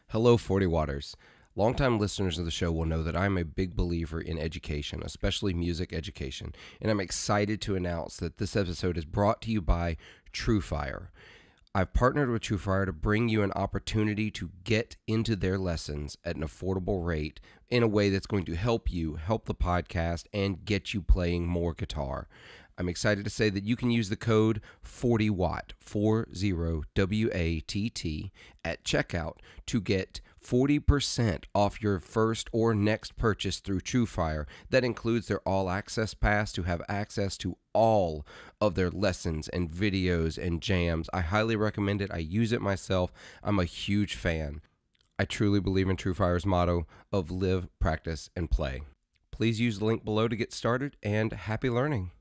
Hello, 40 Waters. Longtime listeners of the show will know that I'm a big believer in education, especially music education, and I'm excited to announce that this episode is brought to you by TrueFire. I've partnered with TrueFire to bring you an opportunity to get into their lessons at an affordable rate in a way that's going to help you, help the podcast, and get you playing more guitar. I'm excited to say that you can use the code 40WATT, 40WATT, at checkout to get 40% off your first or next purchase through TrueFire. That includes their all-access pass to have access to all of their lessons and videos and jams. I highly recommend it. I use it myself. I'm a huge fan. I truly believe in TrueFire's motto of live, practice, and play. Please use the link below to get started, and happy learning.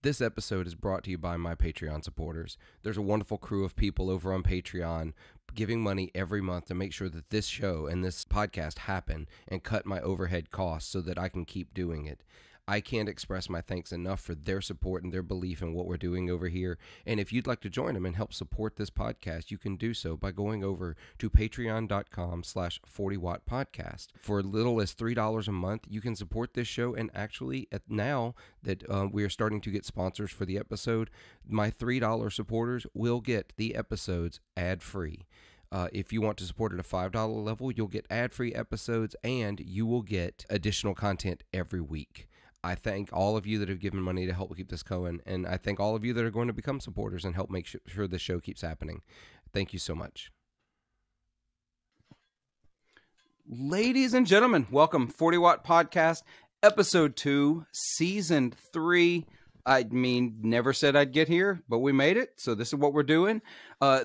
This episode is brought to you by my Patreon supporters. There's a wonderful crew of people over on Patreon giving money every month to make sure that this show and this podcast happen and cut my overhead costs so that I can keep doing it. I can't express my thanks enough for their support and their belief in what we're doing over here. And if you'd like to join them and help support this podcast, you can do so by going over to patreon.com/40wattpodcast. For as little as $3 a month, you can support this show. And actually, now that we are starting to get sponsors for the episode, my $3 supporters will get the episodes ad-free. If you want to support at a $5 level, you'll get ad-free episodes and you will get additional content every week. I thank all of you that have given money to help keep this going, and I thank all of you that are going to become supporters and help make sure this show keeps happening. Thank you so much. Ladies and gentlemen, welcome 40 Watt Podcast, Episode 2, Season 3. I mean, never said I'd get here, but we made it, so this is what we're doing.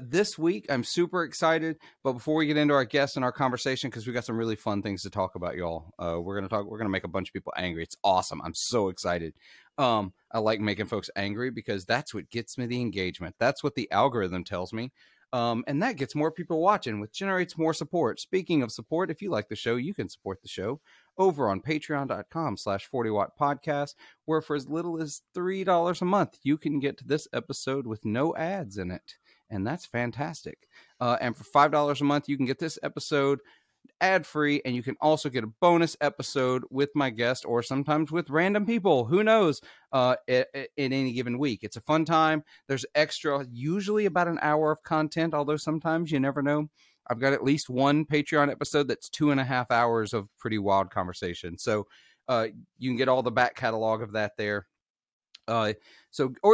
This week, I'm super excited, but before we get into our guests and our conversation, because we got some really fun things to talk about, y'all, we're gonna make a bunch of people angry. It's awesome. I'm so excited. I like making folks angry because that's what gets me the engagement. That's what the algorithm tells me. And that gets more people watching, which generates more support. Speaking of support, if you like the show, you can support the show over on patreon.com/40wattpodcast, where for as little as $3 a month, you can get to this episode with no ads in it. And that's fantastic. And for $5 a month, you can get this episode ad-free, and you can also get a bonus episode with my guest or sometimes with random people, who knows, in any given week. It's a fun time. There's extra, usually about an hour of content, although sometimes you never know. I've got at least one Patreon episode that's 2.5 hours of pretty wild conversation. So you can get all the back catalog of that there. Or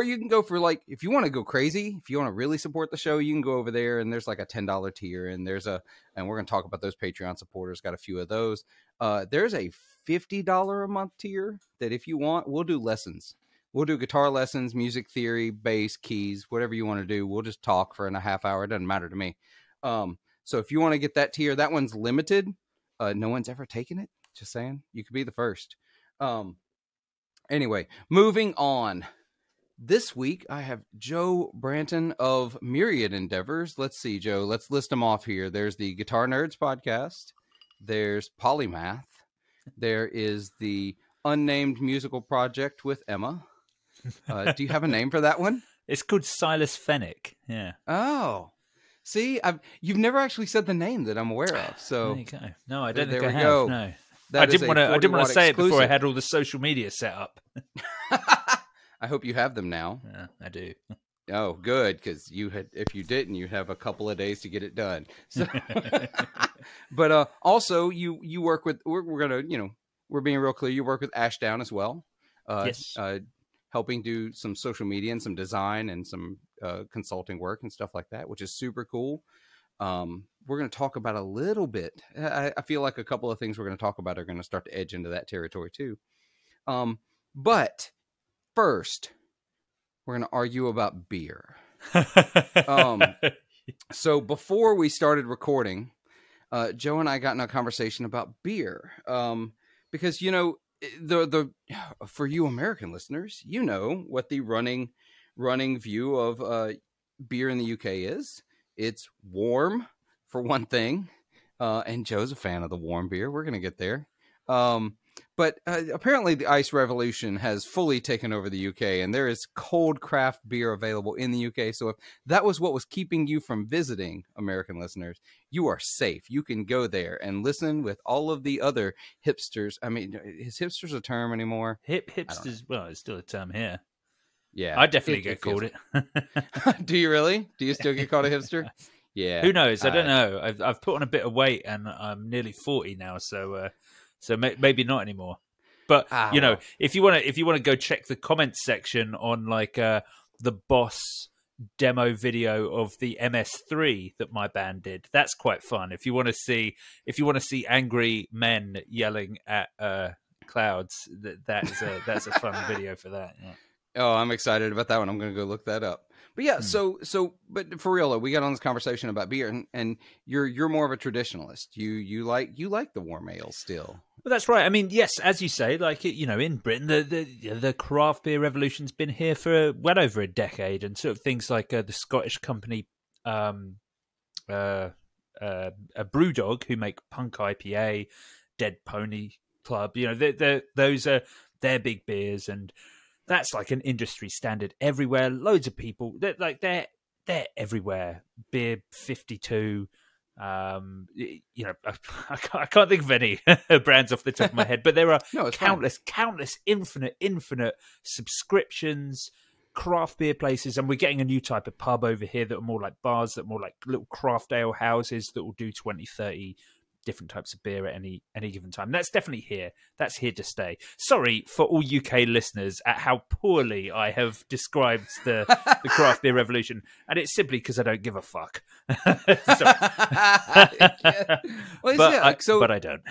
you can go for, like, if you want to go crazy, if you want to really support the show, you can go over there and there's like a $10 tier, and and we're going to talk about those Patreon supporters, got a few of those. There's a $50 a month tier that if you want, we'll do lessons. We'll do guitar lessons, music theory, bass, keys, whatever you want to do. We'll just talk for a half hour. It doesn't matter to me. So if you want to get that tier, that one's limited. No one's ever taken it. Just saying, you could be the first. Anyway, moving on. This week, I have Joe Branton of Myriad Endeavors. Let's see, Joe. Let's list them off here. There's the Guitar Nerds podcast. There's Polymath. There is the Unnamed Musical Project with Emma. Do you have a name for that one? It's called Silas Fennick. Yeah. Oh. See, you've never actually said the name that I'm aware of. So there you go. No, I don't think there I we have. go. No. That I didn't want to say exclusive. it before I had all the social media set up. I hope you have them now. Yeah, I do. Oh, good, because if you didn't, you have a couple of days to get it done. So, but also you work with. We're gonna, we're being real clear. You work with Ashdown as well. Yes. Helping do some social media and some design and some consulting work and stuff like that, which is super cool. We're going to talk about a little bit. I feel like a couple of things we're going to talk about are going to start to edge into that territory too. But first, we're going to argue about beer. So before we started recording, Joe and I got in a conversation about beer. Because, for you American listeners, what the running view of beer in the UK is. It's warm, for one thing, and Joe's a fan of the warm beer. We're going to get there. But apparently the ice revolution has fully taken over the UK, and there is cold craft beer available in the UK. So if that was what was keeping you from visiting, American listeners, you are safe. You can go there and listen with all of the other hipsters. I mean, is hipsters a term anymore? Hipsters, well, it's still a term here. Yeah. I definitely get called it. Do you really? Do you still get called a hipster? Yeah. Who knows? I don't know. I've put on a bit of weight, and I'm nearly 40 now, so maybe not anymore. But if you want to go check the comments section on like the Boss demo video of the MS3 that my band did, that's quite fun. If you want to see angry men yelling at clouds, that's a fun video for that. Yeah. Oh, I'm excited about that one. I'm going to go look that up. But yeah, but for real though, we got on this conversation about beer, and you're more of a traditionalist. You like the warm ale still. Well, that's right. I mean, yes, as you say, like in Britain, the craft beer revolution's been here for well over a decade, and sort of things like the Scottish company, Brewdog, who make Punk IPA, Dead Pony Club. Those are their big beers, and that's like an industry standard everywhere. Loads of people, they're everywhere. Beer 52. I can't think of any brands off the top of my head, but there are countless, infinite subscriptions, craft beer places, and we're getting a new type of pub over here that are more like bars, that are more like little craft ale houses that will do 20, 30 different types of beer at any given time. That's definitely here. That's here to stay. Sorry for all UK listeners at how poorly I have described the craft beer revolution, and it's simply because I don't give a fuck. But I don't.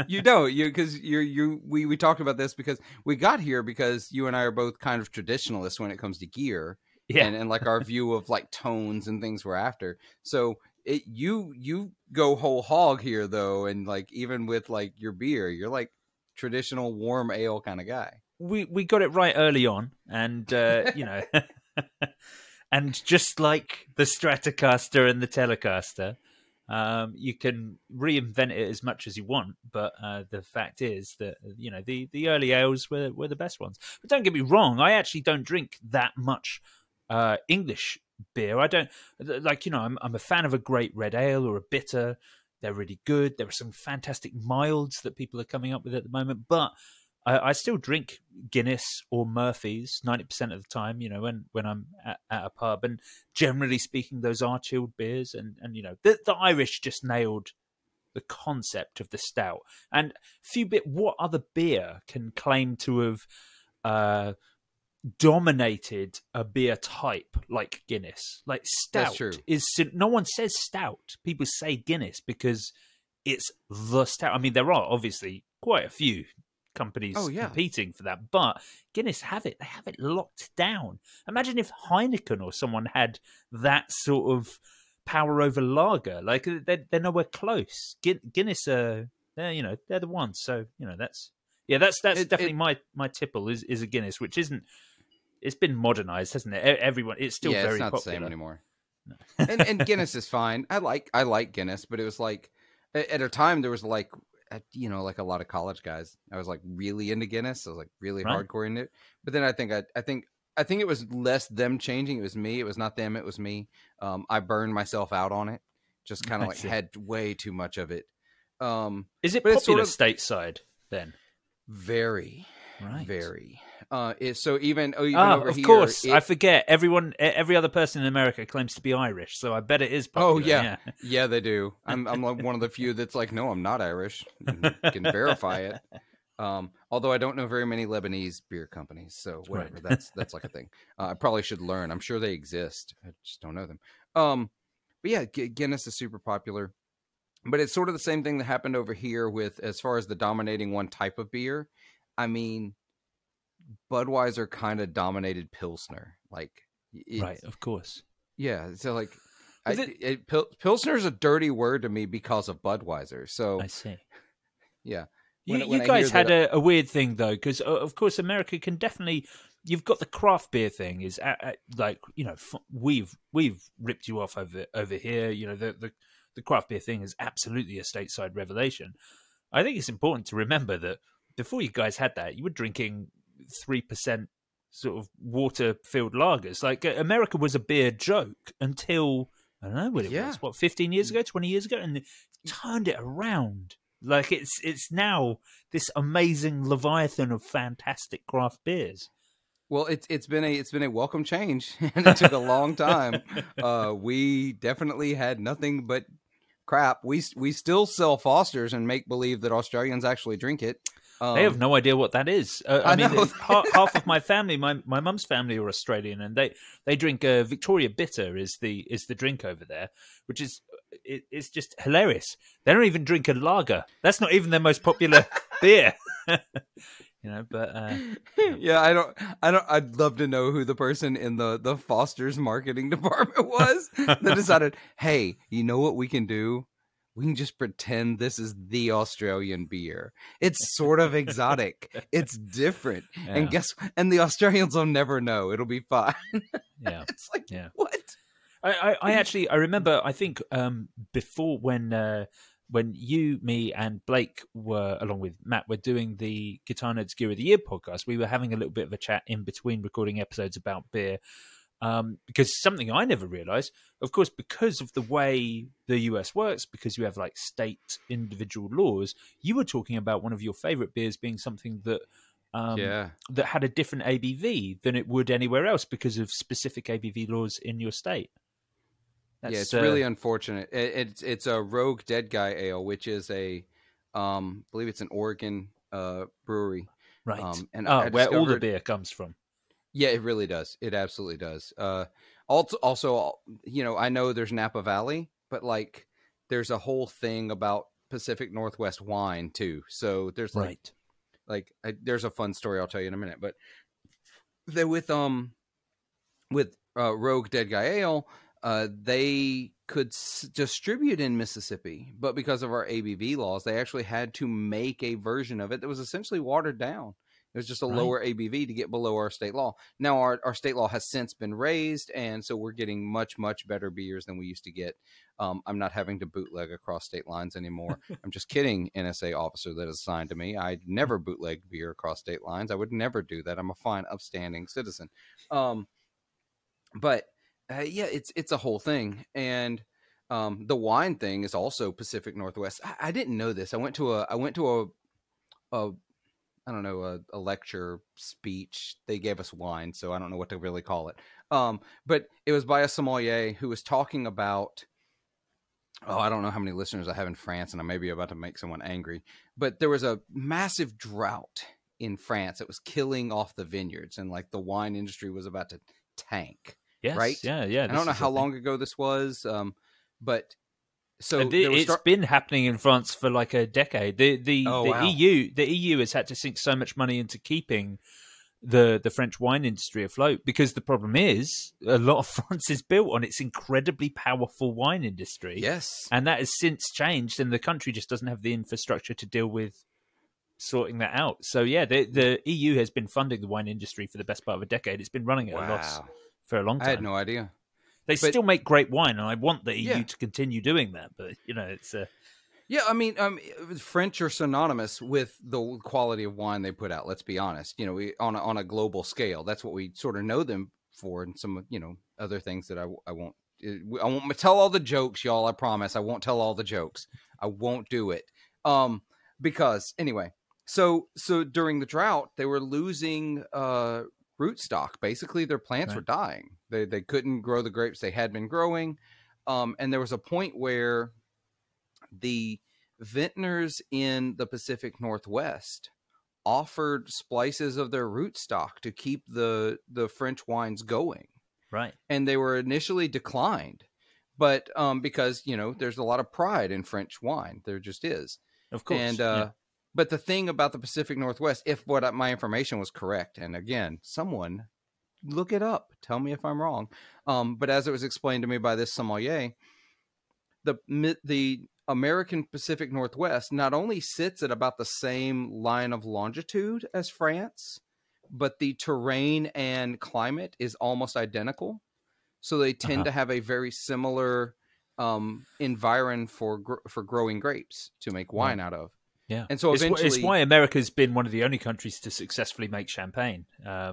You don't. Because we talked about this because we got here because you and I are both kind of traditionalists when it comes to gear, and like our view of like tones and things we're after. So. You go whole hog here though, and like even with like your beer, you're like traditional warm ale kind of guy. We got it right early on, and and just like the Stratocaster and the Telecaster, you can reinvent it as much as you want, but the fact is that the early ales were the best ones. But don't get me wrong, I actually don't drink that much English beer. I don't like, I'm a fan of a great red ale or a bitter. They're really good. There are some fantastic milds that people are coming up with at the moment, but I still drink Guinness or Murphy's 90% of the time, when I'm at a pub, and generally speaking, those are chilled beers, and the Irish just nailed the concept of the stout. And what other beer can claim to have dominated a beer type like Guinness? Like stout is, no one says stout. People say Guinness because it's the stout. I mean, there are obviously quite a few companies competing for that, but Guinness they have it locked down. Imagine if Heineken or someone had that sort of power over lager. Like they're nowhere close. Guinness they're the ones. So that's definitely my tipple is a Guinness, which isn't. It's been modernized, hasn't it? Everyone, it's still very popular. It's not the same anymore. No. and Guinness is fine. I like Guinness, but it was like at a time there was like like a lot of college guys. I was like really into Guinness. I was like really hardcore into it. But then I think it was less them changing. It was me. It was not them. It was me. I burned myself out on it. Just kind of like had way too much of it. Is it popular stateside then? Very. Right. Very. So even over of here, course, I forget. Every other person in America claims to be Irish, so I bet it is popular. Oh yeah, they do. I'm like one of the few that's like, no, I'm not Irish. You can verify it. Although I don't know very many Lebanese beer companies, so whatever. Right. That's like a thing. I probably should learn. I'm sure they exist. I just don't know them. But yeah, Guinness is super popular. But it's sort of the same thing that happened over here with as far as the dominating one type of beer. I mean, Budweiser kind of dominated Pilsner. Like, right, of course. Yeah, so like, Pilsner is a dirty word to me because of Budweiser. So I see. Yeah. You guys had a weird thing though, because of course America can definitely. You've got the craft beer thing is like we've ripped you off over here. The craft beer thing is absolutely a stateside revelation. I think it's important to remember that before you guys had that, you were drinking 3% sort of water-filled lagers. Like America was a beer joke until I don't know what it was. What, 15 years ago, 20 years ago, and it turned it around. Like it's now this amazing leviathan of fantastic craft beers. Well, it's been a welcome change, and it took a long time. We definitely had nothing but crap. We still sell Fosters and make believe that Australians actually drink it. They have no idea what that is. I mean, half of my family, my mum's family, are Australian, and they drink Victoria Bitter is the drink over there, which is it's just hilarious. They don't even drink a lager. That's not even their most popular beer. But yeah, I don't. I'd love to know who the person in the Foster's marketing department was that decided, hey, you know what we can do? We can just pretend this is the Australian beer. It's sort of exotic. It's different. Yeah. And the Australians will never know. It'll be fine. Yeah. It's like, what? I remember, I think before when you, me, and Blake were, along with Matt, were doing the Guitar Nerds Gear of the Year podcast, we were having a little bit of a chat in between recording episodes about beer. Because something I never realized, of course, because of the way the US works, because you have like state individual laws, you were talking about one of your favorite beers being something that that had a different ABV than it would anywhere else because of specific ABV laws in your state. It's really unfortunate. It's a Rogue Dead Guy Ale, which is I believe it's an Oregon brewery, right? And where all the beer comes from. Yeah, it really does. It absolutely does. Also, I know there's Napa Valley, but like there's a whole thing about Pacific Northwest wine too. So there's there's a fun story I'll tell you in a minute. But with Rogue Dead Guy Ale, they could distribute in Mississippi, but because of our ABV laws, they actually had to make a version of it that was essentially watered down. It was just a lower ABV to get below our state law. Now our state law has since been raised, and so we're getting much, much better beers than we used to get. I'm not having to bootleg across state lines anymore. I'm just kidding, NSA officer that is assigned to me. I'd never bootleg beer across state lines. I would never do that. I'm a fine, upstanding citizen. But it's a whole thing. And the wine thing is also Pacific Northwest. I didn't know this. I went to a I don't know, a lecture speech. They gave us wine, so I don't know what to really call it. But it was by a sommelier who was talking about, I don't know how many listeners I have in France, and I may be about to make someone angry, but there was a massive drought in France that was killing off the vineyards, and like the wine industry was about to tank. Yes, right? Yeah. I don't know how long ago this was, but so it's been happening in France for like a decade. Wow. EU has had to sink so much money into keeping the French wine industry afloat, because the problem is a lot of France is built on its incredibly powerful wine industry. Yes, and that has since changed, and the country just doesn't have the infrastructure to deal with sorting that out. So yeah, the EU has been funding the wine industry for the best part of a decade. It's been running at a loss for a long time. I had no idea. They still make great wine, and I want the EU to continue doing that. But it's yeah. I mean, French are synonymous with the quality of wine they put out. Let's be honest. On a global scale, that's what we sort of know them for, and some other things that I won't tell all the jokes, y'all. I promise I won't tell all the jokes. I won't do it. Because anyway, so during the drought, they were losing rootstock. Basically, their plants were dying. They couldn't grow the grapes they had been growing. And there was a point where the vintners in the Pacific Northwest offered splices of their rootstock to keep the French wines going. Right. And they were initially declined. But because, there's a lot of pride in French wine. There just is. Of course. And but the thing about the Pacific Northwest, if my information was correct, and again, someone look it up, tell me if I'm wrong. But as it was explained to me by this sommelier, the American Pacific Northwest not only sits at about the same line of longitude as France, but the terrain and climate is almost identical. So they tend to have a very similar environment for growing grapes to make wine out of. Yeah, And so eventually, it's why America's been one of the only countries to successfully make champagne.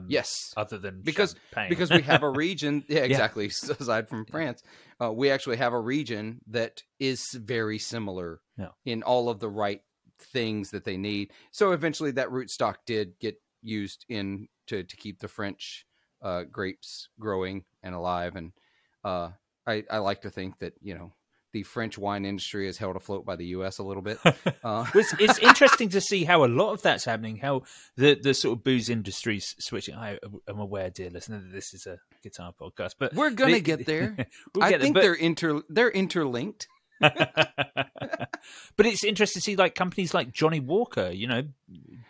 yes, other than because champagne. we have a region. Yeah, exactly. Aside from France, we actually have a region that is very similar in all of the right things that they need. So eventually, that rootstock did get used in to keep the French grapes growing and alive. And I like to think that the French wine industry is held afloat by the U.S. a little bit. It's interesting to see how a lot of that's happening, how the sort of booze industry's switching. I am aware, dear listener, that this is a guitar podcast, but we're going to get there. I think they're interlinked. But it's interesting to see like companies like Johnny Walker,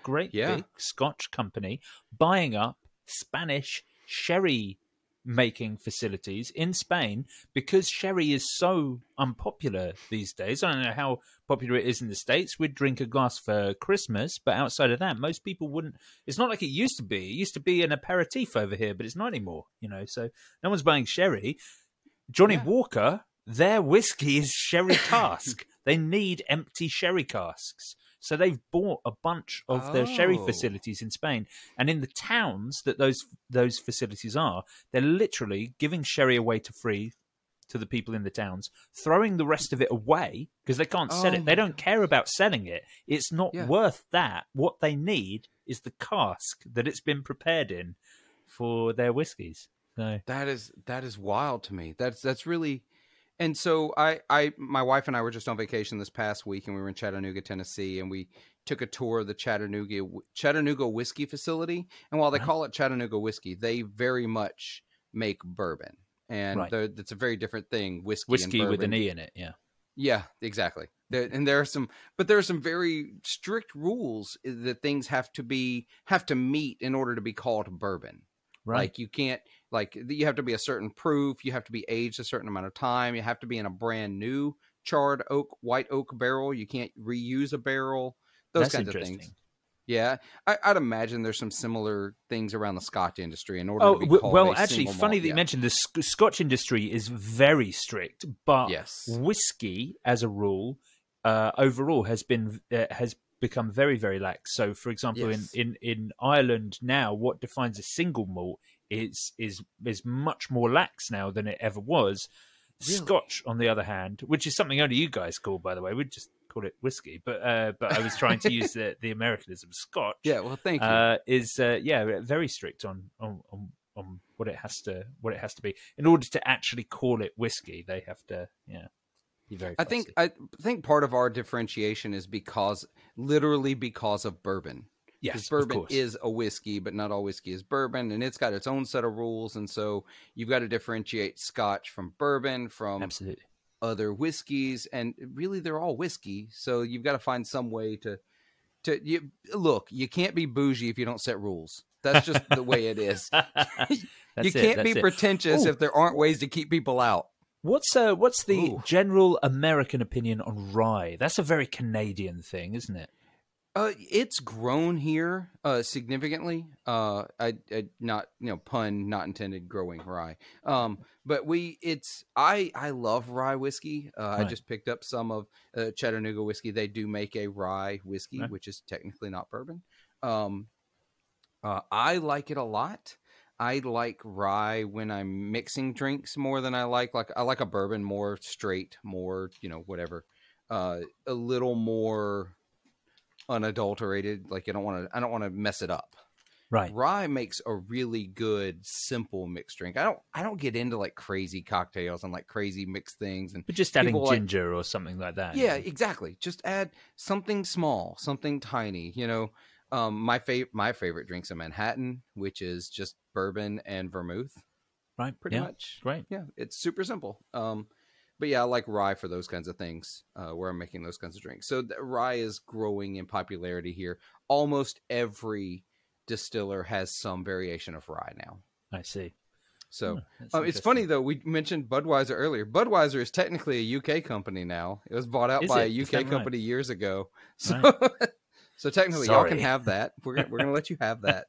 great big Scotch company, buying up Spanish sherry making facilities in Spain because sherry is so unpopular these days. I don't know how popular it is in the States. We'd drink a glass for Christmas, but outside of that, most people wouldn't. It's not like it used to be. It used to be an aperitif over here, but it's not anymore, so no one's buying sherry. Johnny Walker, their whiskey is sherry cask. They need empty sherry casks. So they've bought a bunch of their sherry facilities in Spain, and in the towns that those facilities are, they're literally giving sherry away to the people in the towns, throwing the rest of it away because they can't sell it. They don't care about selling it. It's not worth that. What they need is the cask that it's been prepared in for their whiskies. So that is wild to me. That's really. And so my wife and I were just on vacation this past week, and we were in Chattanooga, Tennessee, and we took a tour of the Chattanooga whiskey facility. And while they call it Chattanooga whiskey, they very much make bourbon, and it's a very different thing. Whiskey with an E in it, yeah. Yeah, exactly. There are some very strict rules that things have to meet in order to be called bourbon. Right. Like you can't, you have to be a certain proof. You have to be aged a certain amount of time. You have to be in a brand new charred white oak barrel. You can't reuse a barrel. Those kinds of things. Yeah, I'd imagine there's some similar things around the Scotch industry in order to be called actually, funny that you mentioned the Scotch industry is very strict, but whiskey, as a rule, overall has become very, very lax. So, for example, in Ireland now, what defines a single malt is much more lax now than it ever was. Really? Scotch, on the other hand, which is something only you guys call, by the way, we just call it whiskey. But I was trying to use the Americanism. Scotch, thank you. Is very strict on what it has to be in order to actually call it whiskey. They have to be very fussy. I think part of our differentiation is literally because of bourbon. Yes, bourbon is a whiskey, but not all whiskey is bourbon, and it's got its own set of rules. And so you've got to differentiate Scotch from bourbon, from other whiskeys, and really they're all whiskey. So you've got to find some way you can't be bougie if you don't set rules. That's just the way it is. You can't be pretentious if there aren't ways to keep people out. What's the general American opinion on rye? That's a very Canadian thing, isn't it? It's grown here significantly. Not pun not intended, growing rye. But I love rye whiskey. I just picked up some of Chattanooga whiskey. They do make a rye whiskey, which is technically not bourbon. I like it a lot. I like rye when I'm mixing drinks more than I like a bourbon more straight, more whatever, a little more unadulterated. Like I don't want to mess it up. Right. Rye makes a really good simple mixed drink. I don't get into like crazy cocktails and like crazy mixed things, and but just adding ginger or something like that. Yeah, exactly. Just add something small, something tiny. My favorite drink's a Manhattan, which is just bourbon and vermouth. Right. Pretty much. Great. Yeah, it's super simple. But yeah, I like rye for those kinds of things, where I'm making those kinds of drinks. So rye is growing in popularity here. Almost every distiller has some variation of rye now. I see. So it's funny, though. We mentioned Budweiser earlier. Budweiser is technically a UK company now. It was bought out by a UK company years ago. So, so technically, y'all can have that. We're gonna let you have that.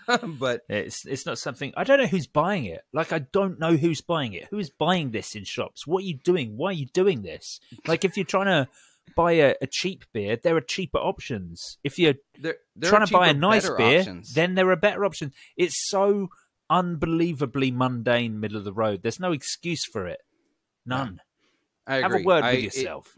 But it's not something. I don't know who's buying it. Like, I don't know who's buying it. Who is buying this in shops? What are you doing? Why are you doing this? Like, if you're trying to buy a cheap beer, there are cheaper options. If you're There trying are to buy a cheaper, nice better beer, options. then there are better options. It's so unbelievably mundane, middle of the road. There's no excuse for it. None. I Have a agree. word with yourself.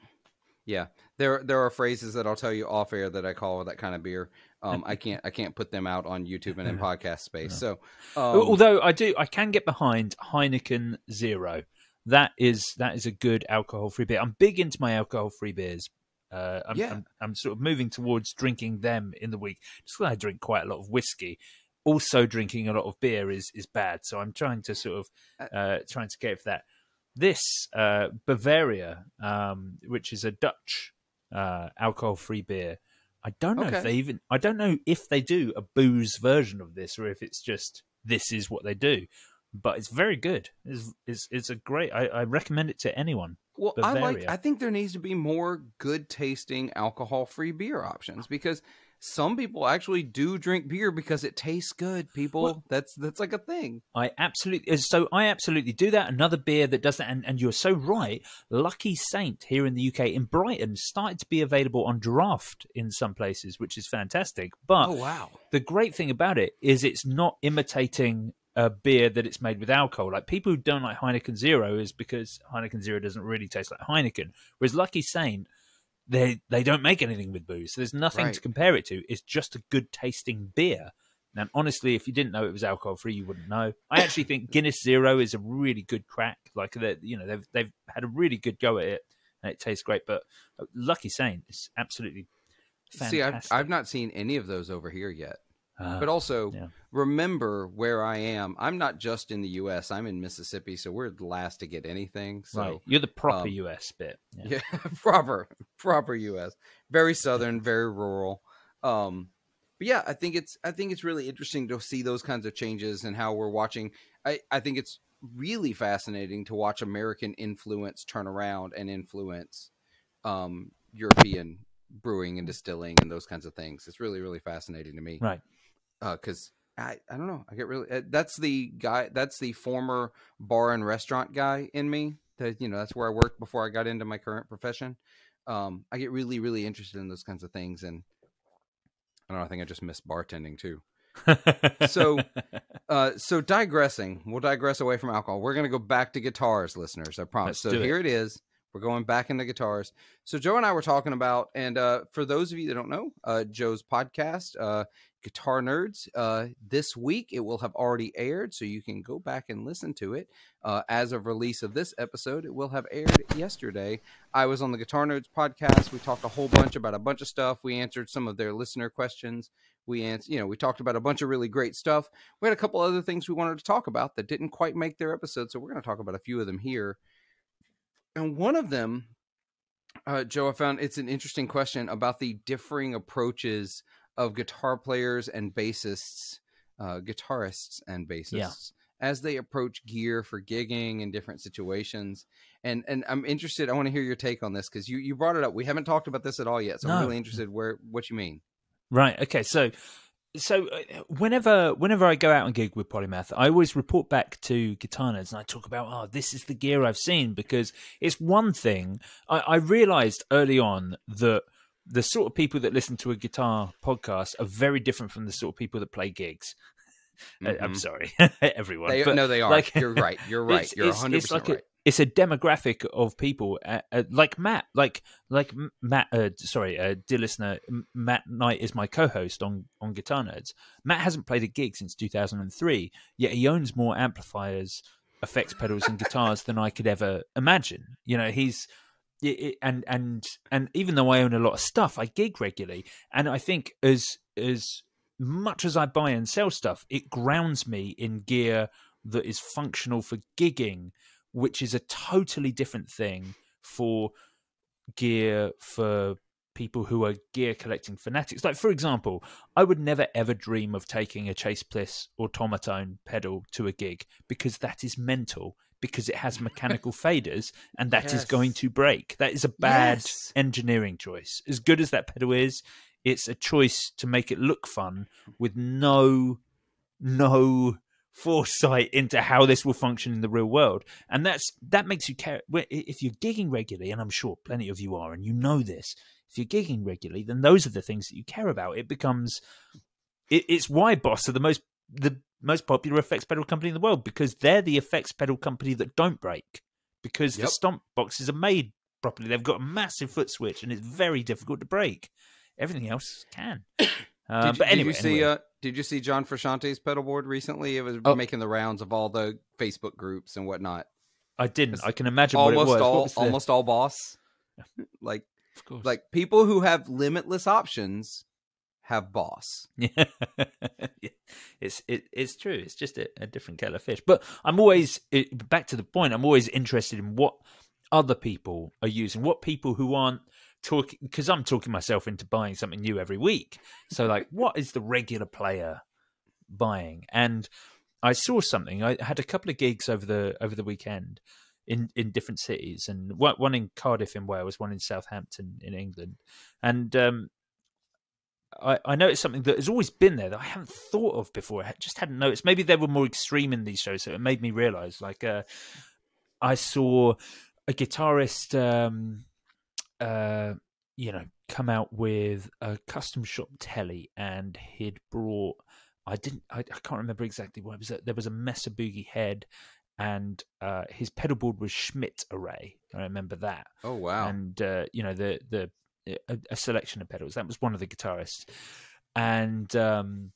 Yeah, there are phrases that I'll tell you off air that I call that kind of beer. I can't put them out on YouTube and in podcast space. So, although I can get behind Heineken Zero. That is a good alcohol-free beer. I'm big into my alcohol-free beers. I'm sort of moving towards drinking them in the week. Just because I drink quite a lot of whiskey. Also, drinking a lot of beer is bad. So I'm trying to sort of trying to get for that. This Bavaria, which is a Dutch alcohol-free beer, I don't know I don't know if they do a booze version of this or if it's just this is what they do. But it's very good. It's a great. I recommend it to anyone. Well, Bavaria. I think there needs to be more good tasting alcohol-free beer options because some people actually do drink beer because it tastes good. People, well, that's like a thing. I absolutely do that. Another beer that does that, and you're so right. Lucky Saint here in the UK in Brighton started to be available on draft in some places, which is fantastic. But oh wow, the great thing about it is it's not imitating a beer that it's made with alcohol. Like people who don't like Heineken Zero is because Heineken Zero doesn't really taste like Heineken. Whereas Lucky Saint, they don't make anything with booze. So there's nothing to compare it to. It's just a good tasting beer. And honestly, if you didn't know it was alcohol free, you wouldn't know. I actually think Guinness Zero is a really good crack. Like they've had a really good go at it, and it tastes great. But Lucky Saint is absolutely fantastic. See, I've not seen any of those over here yet. But also, remember where I am. I'm not just in the U.S. I'm in Mississippi, so we're the last to get anything. So right. You're the proper U.S. bit. Yeah, proper U.S. Very southern, very rural. But yeah, I think it's really interesting to see those kinds of changes and how we're watching. I think it's really fascinating to watch American influence turn around and influence European brewing and distilling and those kinds of things. It's really, really fascinating to me. Right. Because I don't know. I get really that's the former bar and restaurant guy in me. That's where I worked before I got into my current profession. I get really, really interested in those kinds of things, and I don't know. I think I just miss bartending too. So digressing. We'll digress away from alcohol. We're gonna go back to guitars, listeners. I promise. So here it is. We're going back into guitars. So Joe and I were talking about, and for those of you that don't know, Joe's podcast, Guitar Nerds, this week it will have already aired, so you can go back and listen to it. As of release of this episode, it will have aired yesterday. I was on the Guitar Nerds podcast. We talked a whole bunch about a bunch of stuff. We answered some of their listener questions. We talked about a bunch of really great stuff. We had a couple other things we wanted to talk about that didn't quite make their episode, so we're going to talk about a few of them here. And one of them, Joe, I found it's an interesting question about the differing approaches of guitar players and bassists, guitarists and bassists, as they approach gear for gigging in different situations. And I'm interested. I want to hear your take on this because you brought it up. We haven't talked about this at all yet, so I'm really interested what you mean. Right. Okay. So whenever I go out and gig with Polymath, I always report back to Guitar Nerds and I talk about, this is the gear I've seen, because it's one thing. I realized early on that the sort of people that listen to a guitar podcast are very different from the sort of people that play gigs. Mm-hmm. I'm sorry, everyone. They are. Like, You're right. You're 100% right. It's a demographic of people like Matt, like Matt. Dear listener, Matt Knight is my co-host on Guitar Nerds. Matt hasn't played a gig since 2003, yet he owns more amplifiers, effects pedals, and guitars than I could ever imagine. And even though I own a lot of stuff, I gig regularly, and I think as much as I buy and sell stuff, it grounds me in gear that is functional for gigging, which is a totally different thing for gear for people who are gear collecting fanatics. Like, for example, I would never ever dream of taking a Chase Bliss Automaton pedal to a gig because that is mental, because it has mechanical faders and that is going to break. That is a bad engineering choice. As good as that pedal is, it's a choice to make it look fun with no foresight into how this will function in the real world. And that makes you care. If you're gigging regularly, and I'm sure plenty of you are, and you know this, if you're gigging regularly, then those are the things that you care about. It becomes, it's why Boss are the most popular effects pedal company in the world, because they're the effects pedal company that don't break, because the stomp boxes are made properly. They've got a massive foot switch, and it's very difficult to break. Everything else can. Did you see John Frusciante's pedal board recently? It was making the rounds of all the Facebook groups and whatnot. I didn't. I can imagine what it was. Almost all Boss. Like, of course. Like people who have limitless options have Boss. Yeah, it's true. It's just a different kettle of fish. But I'm always back to the point. I'm always interested in what other people are using, what people who aren't talking, because I'm talking myself into buying something new every week. So like, what is the regular player buying? And I saw something. I had a couple of gigs over the weekend in different cities, and one in Cardiff in Wales, one in Southampton in England. And I noticed something that has always been there that I haven't thought of before. I just hadn't noticed. Maybe they were more extreme in these shows, so it made me realize. Like, I saw a guitarist come out with a custom shop telly, and he'd brought, I can't remember exactly what it was. There was a Mesa Boogie head, and his pedal board was Schmidt Array. I remember that. Oh wow! And a selection of pedals. That was one of the guitarists, and the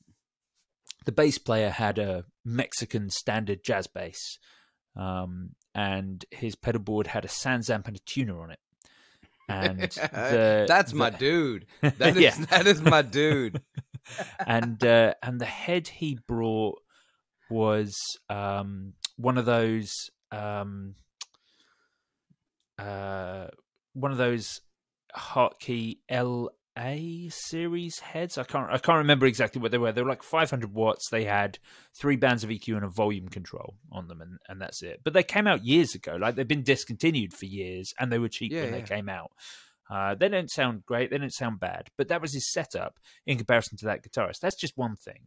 bass player had a Mexican standard jazz bass, and his pedal board had a Sansamp and a tuner on it. And that's my dude. That is my dude. And the head he brought was one of those Hartkey LA series heads. I can't remember exactly what they were. They were like 500 watts. They had 3 bands of EQ and a volume control on them, and that's it. But they came out years ago. Like, they've been discontinued for years, and they were cheap when they came out. They don't sound great. They don't sound bad. But that was his setup in comparison to that guitarist. That's just one thing,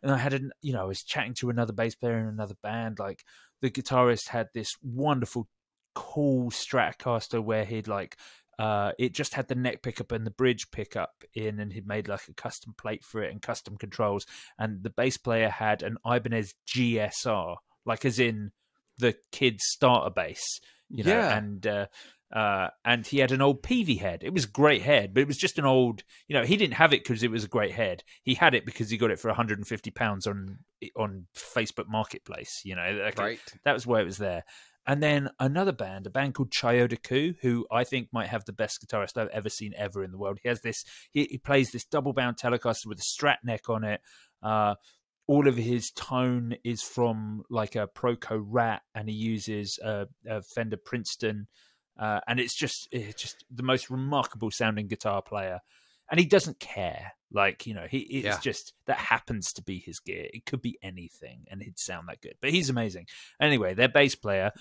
And I had I was chatting to another bass player in another band. Like, the guitarist had this wonderful, cool Stratocaster where he'd like, it just had the neck pickup and the bridge pickup in, and he'd made like a custom plate for it and custom controls. And the bass player had an Ibanez GSR, like as in the kid's starter bass, and he had an old Peavey head. It was a great head, but it was just an old, he didn't have it because it was a great head. He had it because he got it for £150 on Facebook Marketplace, right. That was why it was there. And then another band, a band called Chioda Ku, who I think might have the best guitarist I've ever seen ever in the world. He has this, he plays this double-bound Telecaster with a Strat neck on it. All of his tone is from like a Proco Rat, and he uses a Fender Princeton. And it's just the most remarkable sounding guitar player. And he doesn't care. Like, it's just, that happens to be his gear. It could be anything, and he'd sound that good. But he's amazing. Anyway, their bass player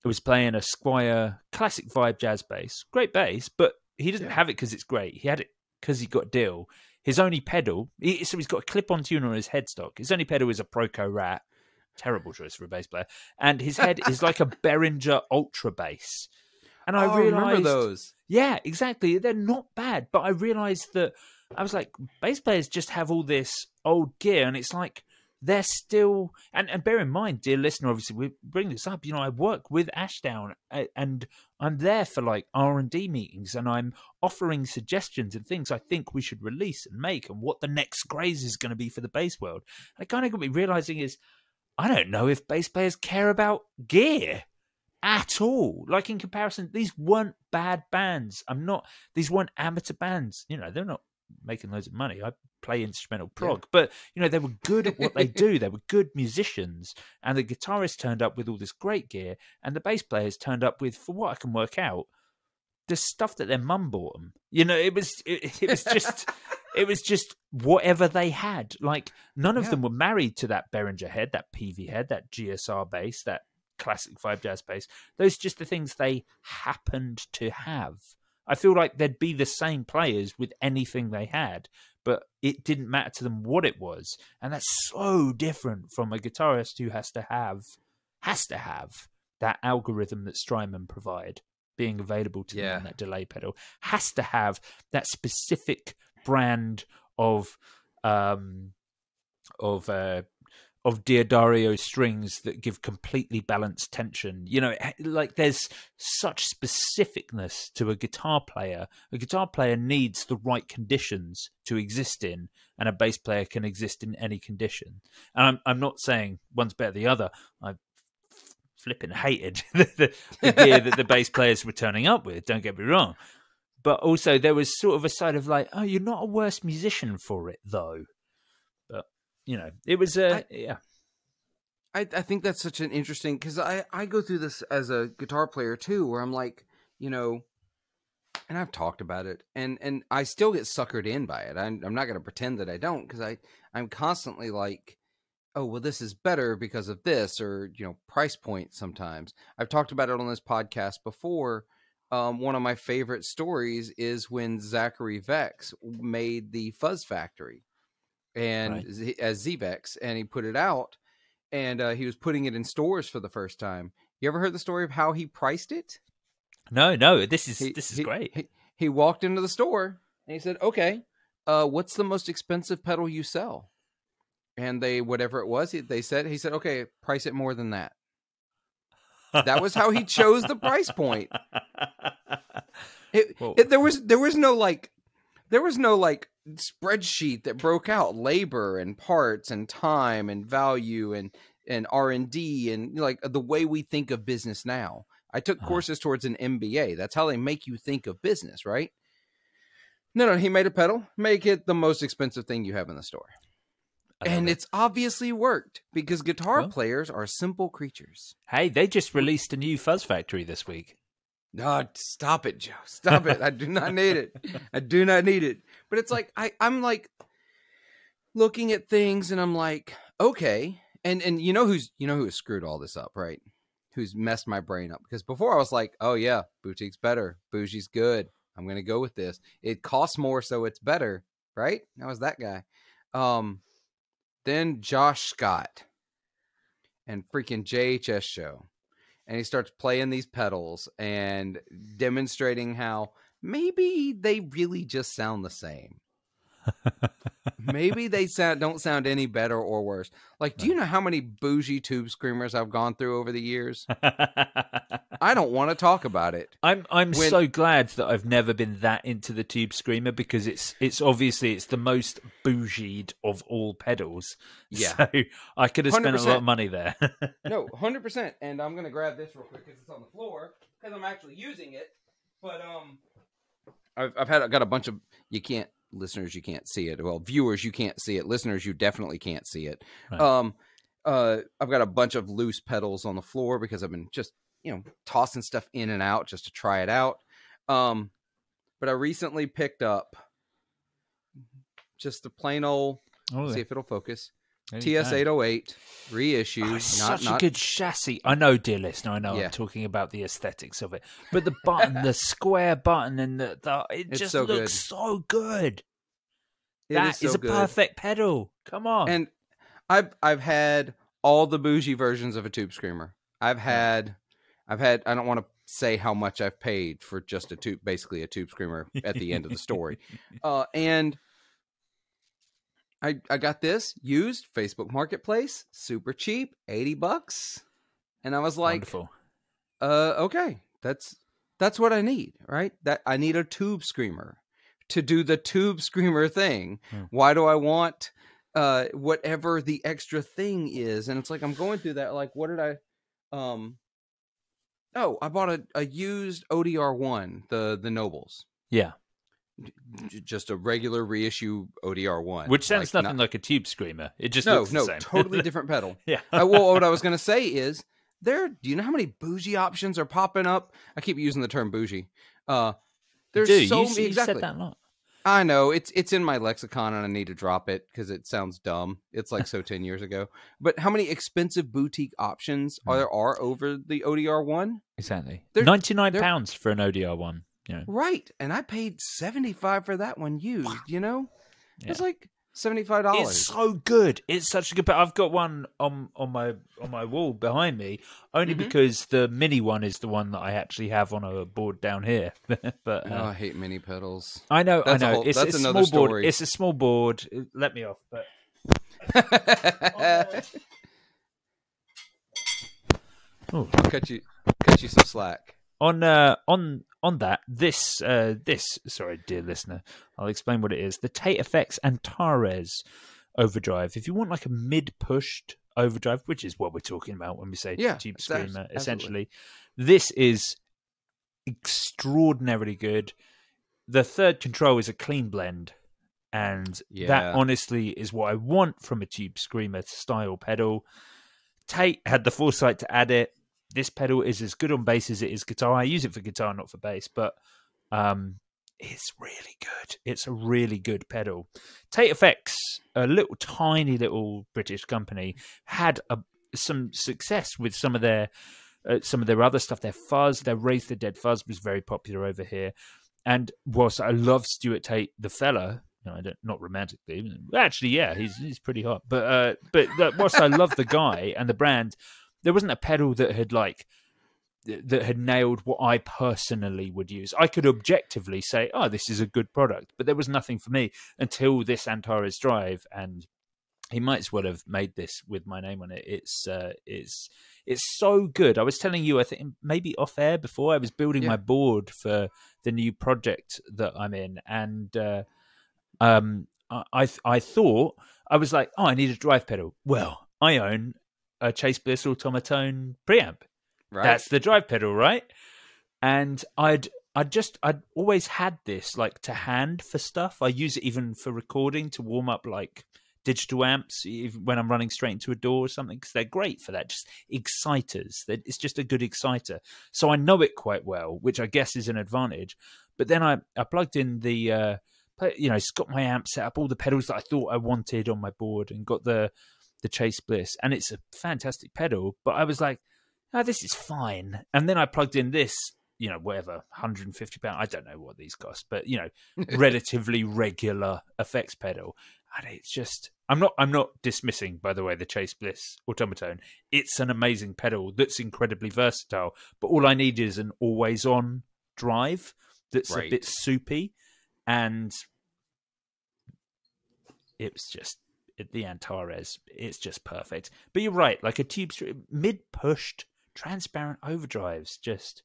was playing a Squier classic vibe jazz bass. Great bass, but he doesn't have it because it's great. He had it because he got a deal. His only pedal, so he's got a clip-on tuner on his headstock. His only pedal is a Proco Rat. Terrible choice for a bass player. And his head is like a Behringer Ultra bass. And I realized, remember those. Yeah, exactly. They're not bad, but I realized that I was like, bass players just have all this old gear, and it's like they're still. And bear in mind, dear listener, obviously we bring this up. I work with Ashdown, and I'm there for like R&D meetings, and I'm offering suggestions and things I think we should release and make, and what the next craze is going to be for the bass world. And it kind of got me realizing is, I don't know if bass players care about gear at all. Like, in comparison, these weren't bad bands. These weren't amateur bands. They're not making loads of money. I play instrumental prog, but they were good at what they do. They were good musicians, and the guitarist turned up with all this great gear, and the bass players turned up with, for what I can work out, the stuff that their mum bought them. It was just it was just whatever they had. Like, none of them were married to that Behringer head, that Peavey head, that GSR bass, that classic vibe jazz bass. Those are just the things they happened to have. I feel like they'd be the same players with anything they had, but it didn't matter to them what it was. And that's so different from a guitarist who has to have that algorithm that Strymon provide being available to them on that delay pedal, has to have that specific brand of Diodario strings that give completely balanced tension. You know, like there's such specificness to a guitar player. A guitar player needs the right conditions to exist in, and a bass player can exist in any condition. And I'm not saying one's better than the other. I flipping hated the gear that the bass players were turning up with, don't get me wrong. But also there was sort of a side of like, oh, you're not a worse musician for it, though. But, you know, it was, yeah. I think that's such an interesting, because I go through this as a guitar player, too, where I'm like, you know, and I've talked about it, and I still get suckered in by it. I'm not going to pretend that I don't, because I'm constantly like, oh, well, this is better because of this, or, you know, price point sometimes. I've talked about it on this podcast before. One of my favorite stories is when Zachary Vex made the Fuzz Factory and as ZVEX, and he put it out, and he was putting it in stores for the first time. You ever heard the story of how he priced it? No, this is great. He walked into the store and he said, okay, what's the most expensive pedal you sell? And whatever it was, he said, okay, price it more than that. That was how he chose the price point. There was no spreadsheet that broke out labor and parts and time and value and R&D and like the way we think of business now. I took courses towards an MBA. That's how they make you think of business, right? No, he made a pedal. Make it the most expensive thing you have in the store. And it's obviously worked because guitar players are simple creatures. Hey, they just released a new Fuzz Factory this week. No, stop it, Joe. Stop it. I do not need it. I do not need it. But it's like, I'm like looking at things and I'm like, okay. And you know who has screwed all this up, right? Who's messed my brain up? Because before I was like, oh yeah, boutique's better. Bougie's good. I'm going to go with this. It costs more, so it's better, right? I was that guy. Then Josh Scott and freaking JHS show. And he starts playing these pedals and demonstrating how maybe they really just sound the same. Maybe they don't sound any better or worse. Like, do you know how many bougie tube screamers I've gone through over the years? I don't want to talk about it. I'm so glad that I've never been that into the tube screamer because it's obviously the most bougied of all pedals. Yeah, so I could have spent 100%. a lot of money there. No, 100%. And I'm gonna grab this real quick because it's on the floor because I'm actually using it. But I've got a bunch of listeners, you can't see it. Well, viewers, you can't see it. Listeners, you definitely can't see it. Right. I've got a bunch of loose pedals on the floor because I've been just, tossing stuff in and out just to try it out. But I recently picked up just the plain old, see if it'll focus, TS-808 reissue. Oh, such a good chassis. I know, dear listener, I'm talking about the aesthetics of it. But the button, the square button, and it just so looks so good. That is a perfect pedal. Come on. And I've had all the bougie versions of a tube screamer. I've had I don't want to say how much I've paid for just basically a tube screamer at the end of the story. And I got this used Facebook Marketplace, super cheap, $80. And I was like, wonderful. Okay, that's what I need, right? That I need a tube screamer to do the tube screamer thing. Why do I want whatever the extra thing is? And it's like, I'm going through that. Like, what did I, I bought a used ODR1, the Nobles. Yeah. Just a regular reissue ODR1. Which sounds nothing like a tube screamer. It just looks the same. Totally different pedal. Yeah. Well, what I was going to say is, do you know how many bougie options are popping up? I keep using the term bougie. There's so many. You said that a lot. I know it's in my lexicon and I need to drop it because it sounds dumb. It's like 10 years ago. But how many expensive boutique options are over the ODR1? Exactly. £99 for an ODR1. Yeah. Right. And I paid $75 for that one used, It's like $75. It's so good. It's such a good. But I've got one on my wall behind me, only because the mini one is the one that I actually have on a board down here. But I hate mini pedals. I know. That's It's a another small story. board. It's a small board. Let me off. But I'll cut you some slack. On that, this sorry, dear listener, I'll explain what it is. The Tate Effects Antares overdrive. If you want like a mid-pushed overdrive, which is what we're talking about when we say Tube Screamer, essentially, this is extraordinarily good. The third control is a clean blend, and that honestly is what I want from a Tube Screamer style pedal. Tate had the foresight to add it. This pedal is as good on bass as it is guitar. I use it for guitar, not for bass, but it's really good. It's a really good pedal. Tate Effects, a tiny little British company, had some success with some of their other stuff. Their fuzz, their Raise the Dead fuzz was very popular over here. And whilst I love Stuart Tate, the fella, not romantically, actually, yeah, he's pretty hot. But whilst I love the guy and the brand, there wasn't a pedal that had nailed what I personally would use. I could objectively say, "Oh, this is a good product," but there was nothing for me until this Antares Drive, and he might as well have made this with my name on it. It's so good. I was telling you, I think maybe off air before, I was building my board for the new project that I'm in, and I thought, I was like, oh, I need a drive pedal. Well, I own a Chase Bliss Automatone preamp. Right. That's the drive pedal, right? And I'd always had this like to hand for stuff. I use it even for recording to warm up like digital amps when I'm running straight into a door or something, because they're great for that. Just exciters. It's just a good exciter. So I know it quite well, which I guess is an advantage. But then I plugged in the, it's got my amp set up, all the pedals that I thought I wanted on my board, and got the Chase Bliss, and it's a fantastic pedal. But I was like, oh, this is fine. And then I plugged in this, whatever, £150. I don't know what these cost, but relatively regular effects pedal. And it's just, I'm not dismissing, by the way, the Chase Bliss Automatone. It's an amazing pedal that's incredibly versatile. But all I need is an always on drive that's a bit soupy, and it was just the Antares. It's just perfect. But you're right, like a tube mid-pushed transparent overdrives, just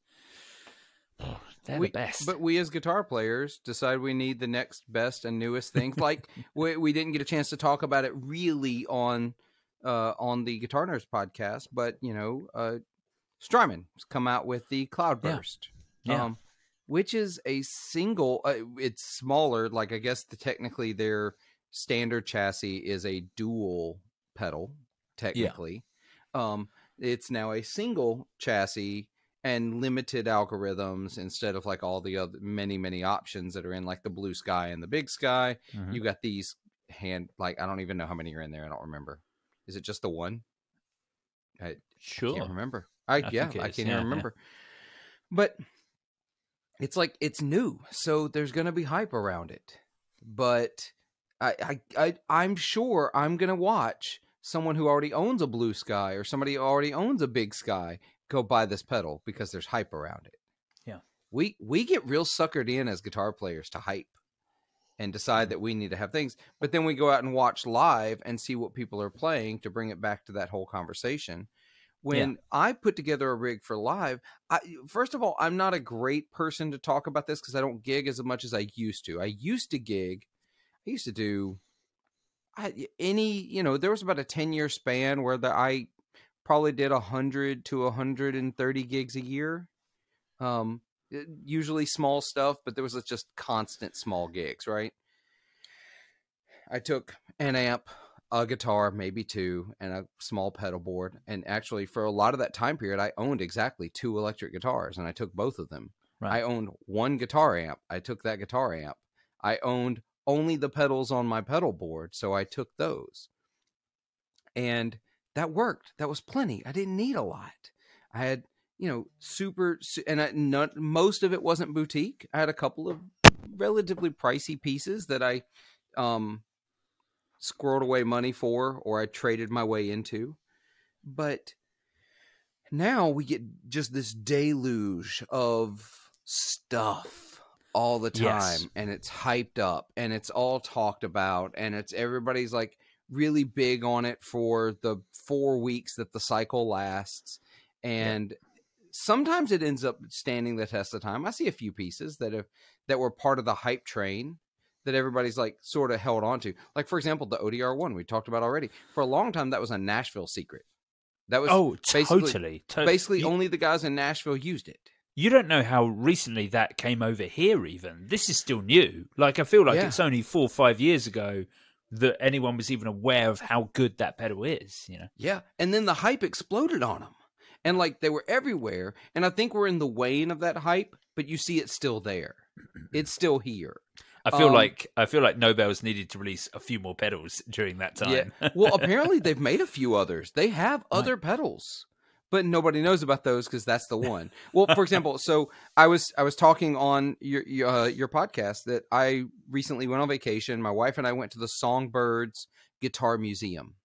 they're the best. But we as guitar players decide we need the next best and newest thing. Like we didn't get a chance to talk about it really on the Guitar Nerds podcast, but Strymon has come out with the Cloudburst. Which is a single, it's smaller, like I guess technically their standard chassis is a dual pedal, technically. It's now a single chassis and limited algorithms instead of like all the other many options that are in like the Blue Sky and the Big Sky. You got these I don't even know how many are in there. I don't remember. Is it just the one? I can't remember. I can't even remember. But it's like, it's new, so there's going to be hype around it. But I'm sure I'm going to watch someone who already owns a Blue Sky or somebody who already owns a Big Sky go buy this pedal because there's hype around it. Yeah. We get real suckered in as guitar players to hype and decide that we need to have things. But then we go out and watch live and see what people are playing to bring it back to that whole conversation. When I put together a rig for live, first of all, I'm not a great person to talk about this because I don't gig as much as I used to. I used to gig. I used to do there was about a 10-year span where I probably did 100 to 130 gigs a year. Usually small stuff, but there was just constant small gigs, right? I took an amp, a guitar, maybe two, and a small pedal board. And actually, for a lot of that time period, I owned exactly 2 electric guitars, and I took both of them. Right. I owned 1 guitar amp. I took that guitar amp. I owned only the pedals on my pedal board, so I took those. And that worked. That was plenty. I didn't need a lot. I had, most of it wasn't boutique. I had a couple of relatively pricey pieces that I squirreled away money for, or I traded my way into. But now we get just this deluge of stuff all the time, Yes. and it's hyped up, and it's all talked about, and it's everybody's like really big on it for the 4 weeks that the cycle lasts, and sometimes it ends up standing the test of time. I see a few pieces that were part of the hype train that everybody's like sort of held on to. Like, for example, the ODR1 we talked about already. For a long time, that was a Nashville secret. That was basically only the guys in Nashville used it. You don't know how recently that came over here even. This is still new. Like, I feel like it's only 4 or 5 years ago that anyone was even aware of how good that pedal is, you know? Yeah, and then the hype exploded on them. And, like, they were everywhere. And I think we're in the wane of that hype, but you see it's still there. It's still here. I feel like Nobel's needed to release a few more pedals during that time. Yeah. Well, apparently they've made a few others. They have other pedals, but nobody knows about those because that's the one. Well, for example, so I was talking on your podcast that I recently went on vacation. My wife and I went to the Songbirds Guitar Museum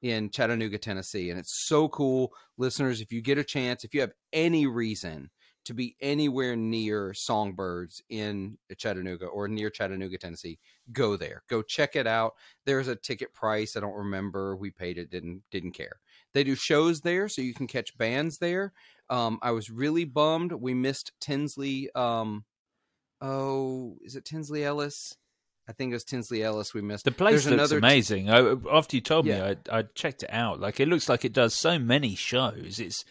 in Chattanooga, Tennessee, and it's so cool. Listeners, if you get a chance, if you have any reason to be anywhere near Songbirds in Chattanooga or near Chattanooga, Tennessee, go there. Go check it out. There's a ticket price. I don't remember. We paid it. Didn't care. They do shows there, so you can catch bands there. I was really bummed. We missed Tinsley. Is it Tinsley Ellis? I think it was Tinsley Ellis we missed. The place looks amazing. After you told me, I checked it out. Like, it looks like it does so many shows. It's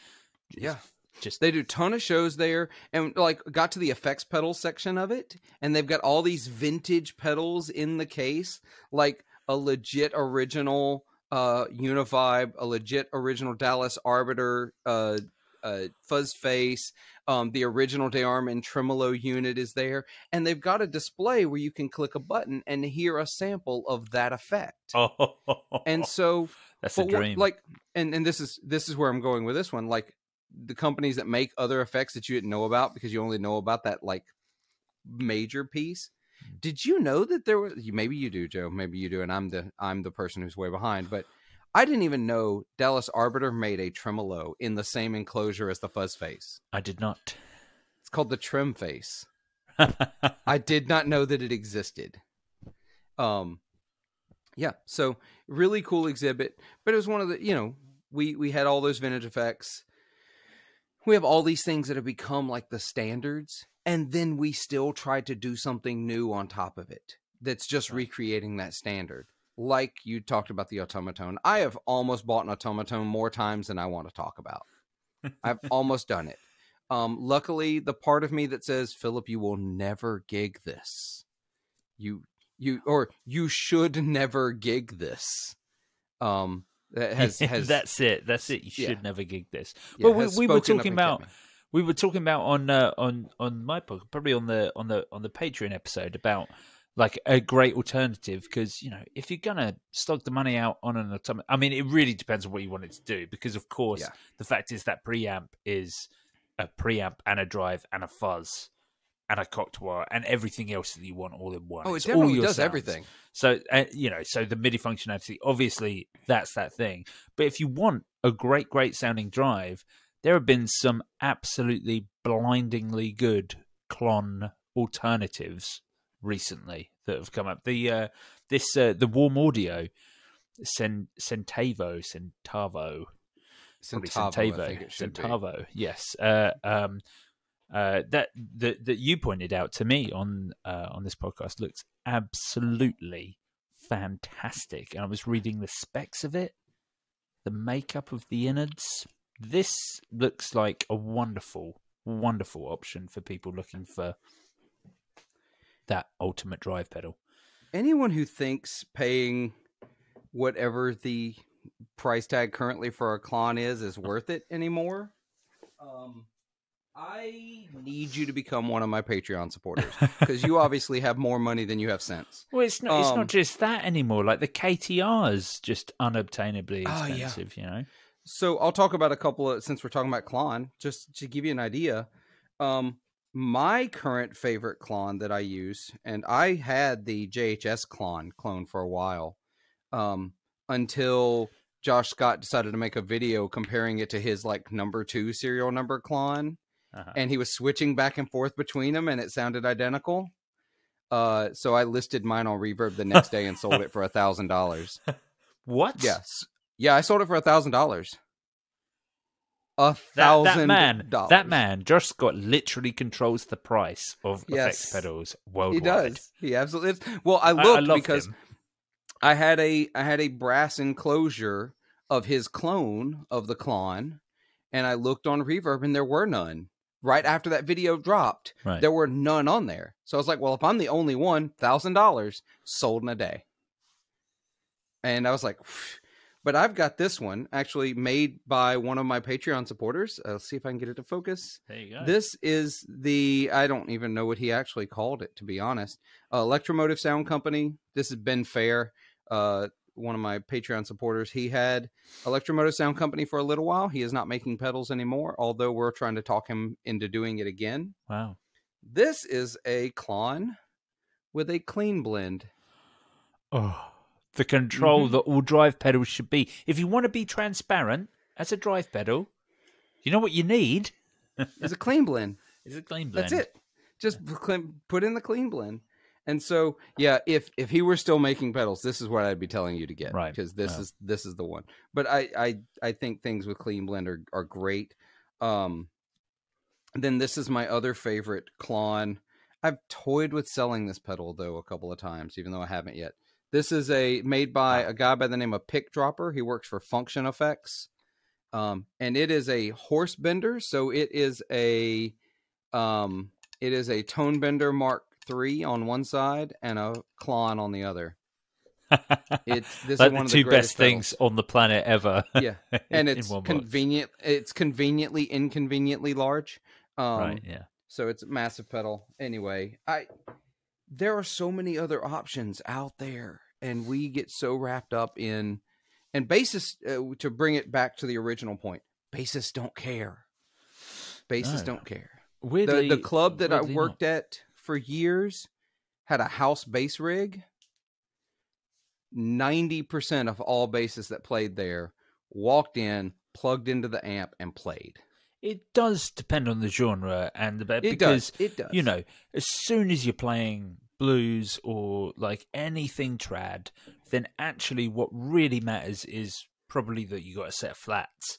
they do a ton of shows there, and like got to the effects pedal section of it, and they've got all these vintage pedals in the case, like a legit original Univibe, a legit original Dallas Arbiter, fuzz face, the original DeArmond tremolo unit is there, and they've got a display where you can click a button and hear a sample of that effect. And so that's a dream. And this is where I'm going with this one. Like, the companies that make other effects that you didn't know about because you only know about that like major piece. Did you know that there was? Maybe you do, Joe. Maybe you do, and I'm the person who's way behind. But I didn't even know Dallas Arbiter made a tremolo in the same enclosure as the fuzz face. I did not. It's called the Trem Face. I did not know that it existed. Yeah. So really cool exhibit, but it was one of the we had all those vintage effects. We have all these things that have become like the standards, and then we still try to do something new on top of it that's just recreating that standard. Like you talked about the automaton. I have almost bought an automaton more times than I want to talk about. I've almost done it. Luckily, the part of me that says, Philip, you will never gig this. You should never gig this. That's it. You should never gig this. Well, we were talking about on my podcast, probably on the Patreon episode, about like a great alternative, because if you're gonna slog the money out on an automaton, I mean, it really depends on what you want it to do, because of course the fact is that preamp is a preamp and a drive and a fuzz and a cocktail and everything else that you want all in one. Oh, it definitely does everything. So, so the MIDI functionality, obviously, that's that thing. But if you want a great sounding drive, there have been some absolutely blindingly good clon alternatives recently that have come up. The Warm Audio Centavo, yes. That you pointed out to me on this podcast looks absolutely fantastic. And I was reading the specs of it, the makeup of the innards. This looks like a wonderful option for people looking for that ultimate drive pedal. Anyone who thinks paying whatever the price tag currently for a Klon is worth it anymore, I need you to become one of my Patreon supporters, because you obviously have more money than you have sense. Well, it's not just that anymore. Like the KTR is just unobtainably expensive, So I'll talk about a couple of, since we're talking about Klon, just to give you an idea. My current favorite clone that I use, and I had the JHS clone for a while, until Josh Scott decided to make a video comparing it to his like #2 serial number clone, and he was switching back and forth between them, and it sounded identical. So I listed mine on Reverb the next day and sold it for $1,000. What? Yes, yeah, I sold it for $1,000. $1,000. That man, Josh Scott, literally controls the price of effects pedals worldwide. He does. He absolutely is. Well, I looked because him. I had a brass enclosure of his clone of the Klon, and I looked on Reverb, and there were none. Right after that video dropped, there were none on there. So I was like, well, if I'm the only one, $1,000 sold in a day. And I was like, phew. But I've got this one actually made by one of my Patreon supporters. Let's see if I can get it to focus. There you go. This is I don't even know what he actually called it, to be honest. Electromotive Sound Company. This is Ben Fair, one of my Patreon supporters. He had Electromotive Sound Company for a little while. He is not making pedals anymore, although we're trying to talk him into doing it again. Wow. This is a Klon with a clean blend. Oh. The control that all drive pedals should be. If you want to be transparent as a drive pedal, you know what you need? Is a clean blend. It's a clean blend. That's it. Just put in the clean blend. And so, yeah, if he were still making pedals, this is what I'd be telling you to get. Right. Because this is the one. But I think things with clean blend are great. Then this is my other favorite Klon. I've toyed with selling this pedal, though, a couple of times, even though I haven't yet. This is made by a guy by the name of Pick Dropper. He works for Function Effects. And it is a horse bender. So it is a tone bender Mark III on one side and a Klon on the other. This like is one the of two the best pedals. things on the planet ever. Yeah. And it's convenient. It's inconveniently large. Right. Yeah. So it's a massive pedal. Anyway, there are so many other options out there, and we get so wrapped up in, and bassists, to bring it back to the original point, bassists don't care. Bassists don't care. Weirdly, the club that I worked at for years had a house bass rig. 90% of all bassists that played there walked in, plugged into the amp, and played. It does depend on the genre and it does. You know, as soon as you're playing blues or like anything trad, then actually what really matters is probably that you got a set of flats.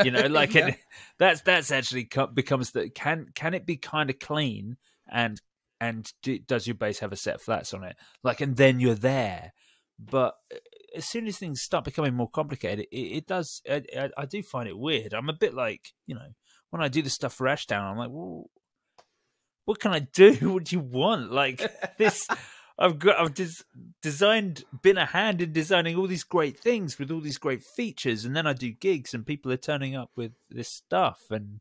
You know, like Yeah. that's actually becomes that can it be kind of clean and does your bass have a set of flats on it? Like, and then you're there. But as soon as things start becoming more complicated, it does. I do find it weird. I'm a bit like, you know, when I do the stuff for Ashdown, I'm like, well, what can I do? What do you want? Like this, I've been a hand in designing all these great things with all these great features, and then I do gigs, and people are turning up with this stuff, and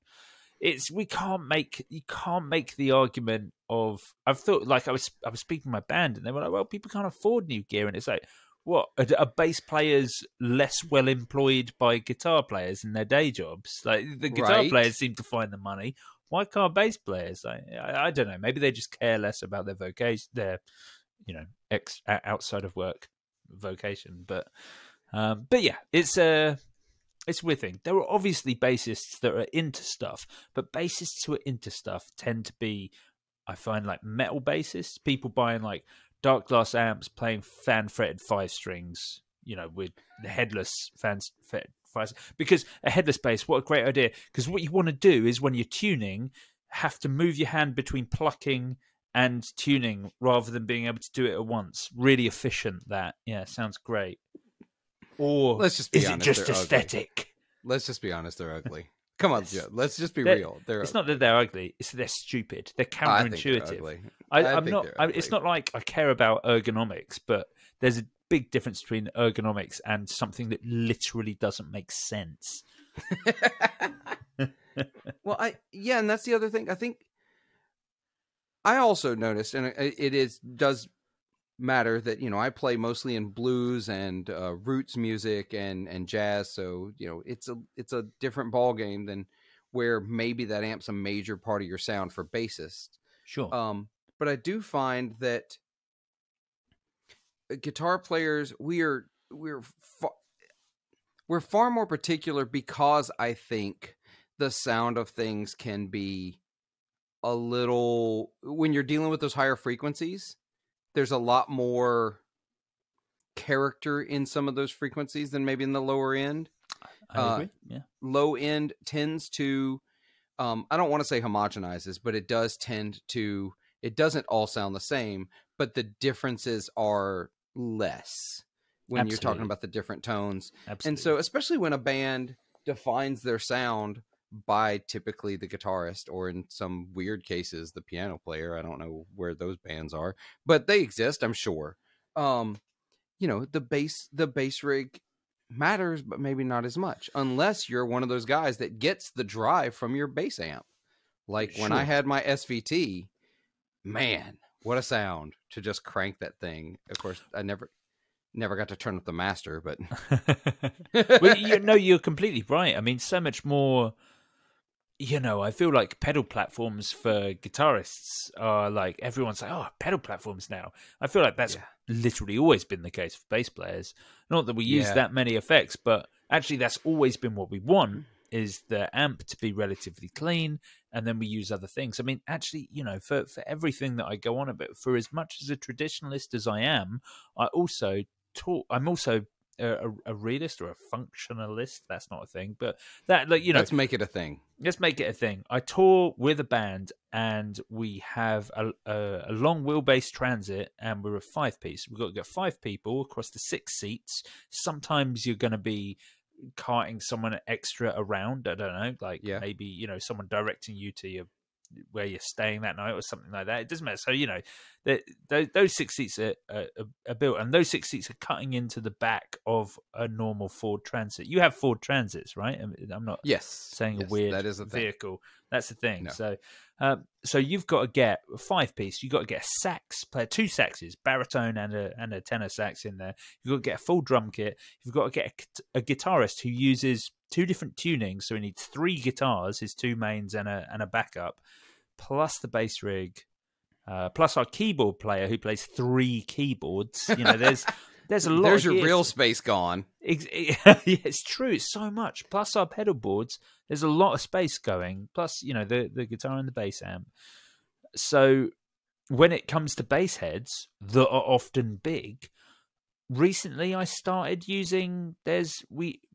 you can't make the argument of, I've thought, like I was speaking to my band and they were like, well, people can't afford new gear, and it's like, what, are bass players less well employed by guitar players in their day jobs? Like the guitar players seem to find the money. Why can't bass players? I don't know. Maybe they just care less about their vocation, their, you know, outside of work vocation. But yeah, it's a weird thing. There are obviously bassists that are into stuff, but bassists who are into stuff tend to be, I find, like metal bassists, people buying like dark glass amps, playing fan fretted 5 strings, you know, with the headless fans fretted 5. Because a headless bass, what a great idea! Because what you want to do is when you're tuning, have to move your hand between plucking and tuning rather than being able to do it at once. Really efficient. That, yeah, sounds great. Or let's just be is honest, it just they're aesthetic? Ugly. Let's just be honest, they're ugly. Come on, Joe. Let's just be real. It's not that they're ugly; it's that they're stupid. They're counterintuitive. I'm not. It's not like I care about ergonomics, but there's a big difference between ergonomics and something that literally doesn't make sense. Well, and that's the other thing. I think I also noticed, and does matter that, you know, I play mostly in blues and roots music and jazz, so, you know, it's a different ball game than where maybe that amp's a major part of your sound for bassists. Sure. But I do find that guitar players, we're far more particular, because I think the sound of things can be a little, when you're dealing with those higher frequencies, there's a lot more character in some of those frequencies than maybe in the lower end. I agree. Yeah. Low end tends to, I don't want to say homogenizes, but it does tend to, it doesn't all sound the same, but the differences are less when you're talking about the different tones. Absolutely. And so, especially when a band defines their sound by typically the guitarist, or in some weird cases, the piano player. I don't know where those bands are, but they exist, I'm sure. The bass rig matters, but maybe not as much, unless you're one of those guys that gets the drive from your bass amp. Like when I had my SVT, man, what a sound to just crank that thing. Of course, I never got to turn up the master, but well, you're completely right. I mean, so much more. I feel like pedal platforms for guitarists are like, everyone's like, oh, pedal platforms now. I feel like that's literally always been the case for bass players. Not that we use that many effects, but actually that's always been what we want, is the amp to be relatively clean, and then we use other things. I mean, actually, for everything that I go on about, for as much as a traditionalist as I am, I'm also a realist or a functionalist. That's not a thing, but that, let's make it a thing. Let's make it a thing. I tour with a band, and we have a long wheelbase transit, and we're a 5-piece. We've got to get 5 people across the 6 seats. Sometimes you're going to be carting someone extra around. I don't know, maybe someone directing you to where you're staying that night or something like that. It doesn't matter. So those 6 seats are built, and those 6 seats are cutting into the back of a normal Ford Transit. You have Ford Transits, right? I'm not saying a weird that is a vehicle. That's the thing. No. So you've got to get a 5-piece. You've got to get a sax player, 2 saxes, baritone and a tenor sax in there. You've got to get a full drum kit. You've got to get a guitarist who uses 2 different tunings. So he needs 3 guitars, his 2 mains and a backup, plus the bass rig, plus our keyboard player who plays 3 keyboards. There's a lot. There's your real space gone. It's true. It's so much. Plus our pedal boards. There's a lot of space going. Plus, the guitar and the bass amp. So when it comes to bass heads that are often big, recently I started using.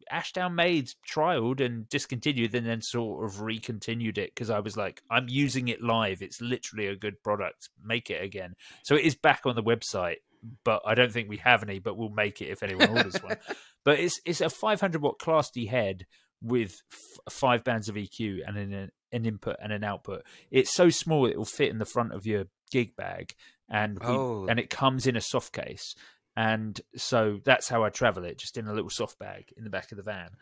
Ashdown Made trialed and discontinued, and then sort of recontinued it because I was like, I'm using it live. It's literally a good product. Make it again. So it is back on the website, but I don't think we have any, but we'll make it if anyone orders one. But it's a 500 watt Class D head with 5 bands of EQ and an input and an output. It's so small it will fit in the front of your gig bag, and it comes in a soft case. And so that's how I travel it, just in a little soft bag in the back of the van.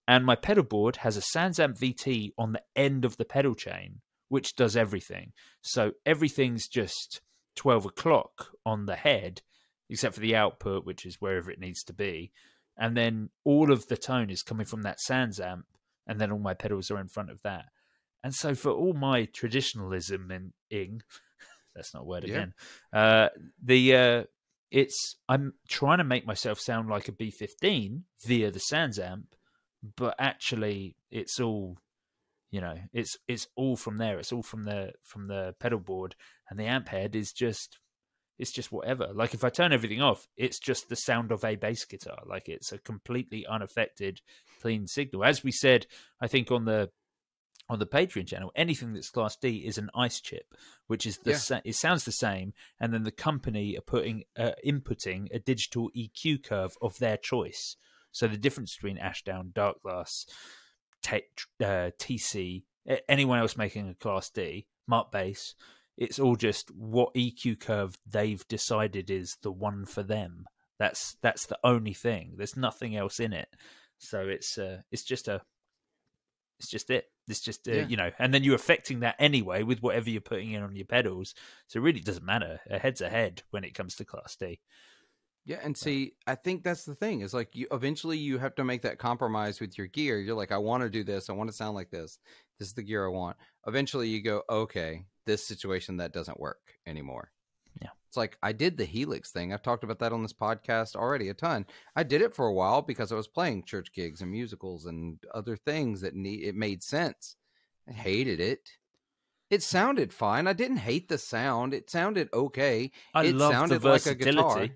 And my pedal board has a SansAmp VT on the end of the pedal chain, which does everything. So everything's just 12 o'clock on the head, except for the output, which is wherever it needs to be. And then all of the tone is coming from that SansAmp, and then all my pedals are in front of that. And so for all my traditionalism that's not a word again, I'm trying to make myself sound like a B15 via the SansAmp, but actually it's all, it's all from there. It's all from the pedal board, and the amp head is just whatever. Like if I turn everything off, it's just the sound of a bass guitar. Like it's a completely unaffected, clean signal. As we said, I think on the Patreon channel, anything that's Class D is an ice chip, which is it sounds the same, and then the company are inputting a digital EQ curve of their choice. So the difference between Ashdown, Darkglass, TC, anyone else making a Class D, Mark Bass, it's all just what EQ curve they've decided is the one for them. That's the only thing. There's nothing else in it. So it's just it. It's just, and then you're affecting that anyway with whatever you're putting in on your pedals. So it really doesn't matter. A head's a head when it comes to Class D. Yeah, and see, I think that's the thing. Is like you eventually you have to make that compromise with your gear. You're like, I want to do this. I want to sound like this. This is the gear I want. Eventually, you go, okay, this situation that doesn't work anymore. Yeah, it's like I did the Helix thing. I've talked about that on this podcast already a ton. I did it for a while because I was playing church gigs and musicals and other things that it made sense. I hated it. It sounded fine. I didn't hate the sound. It sounded okay. It sounded the like a guitar. versatility.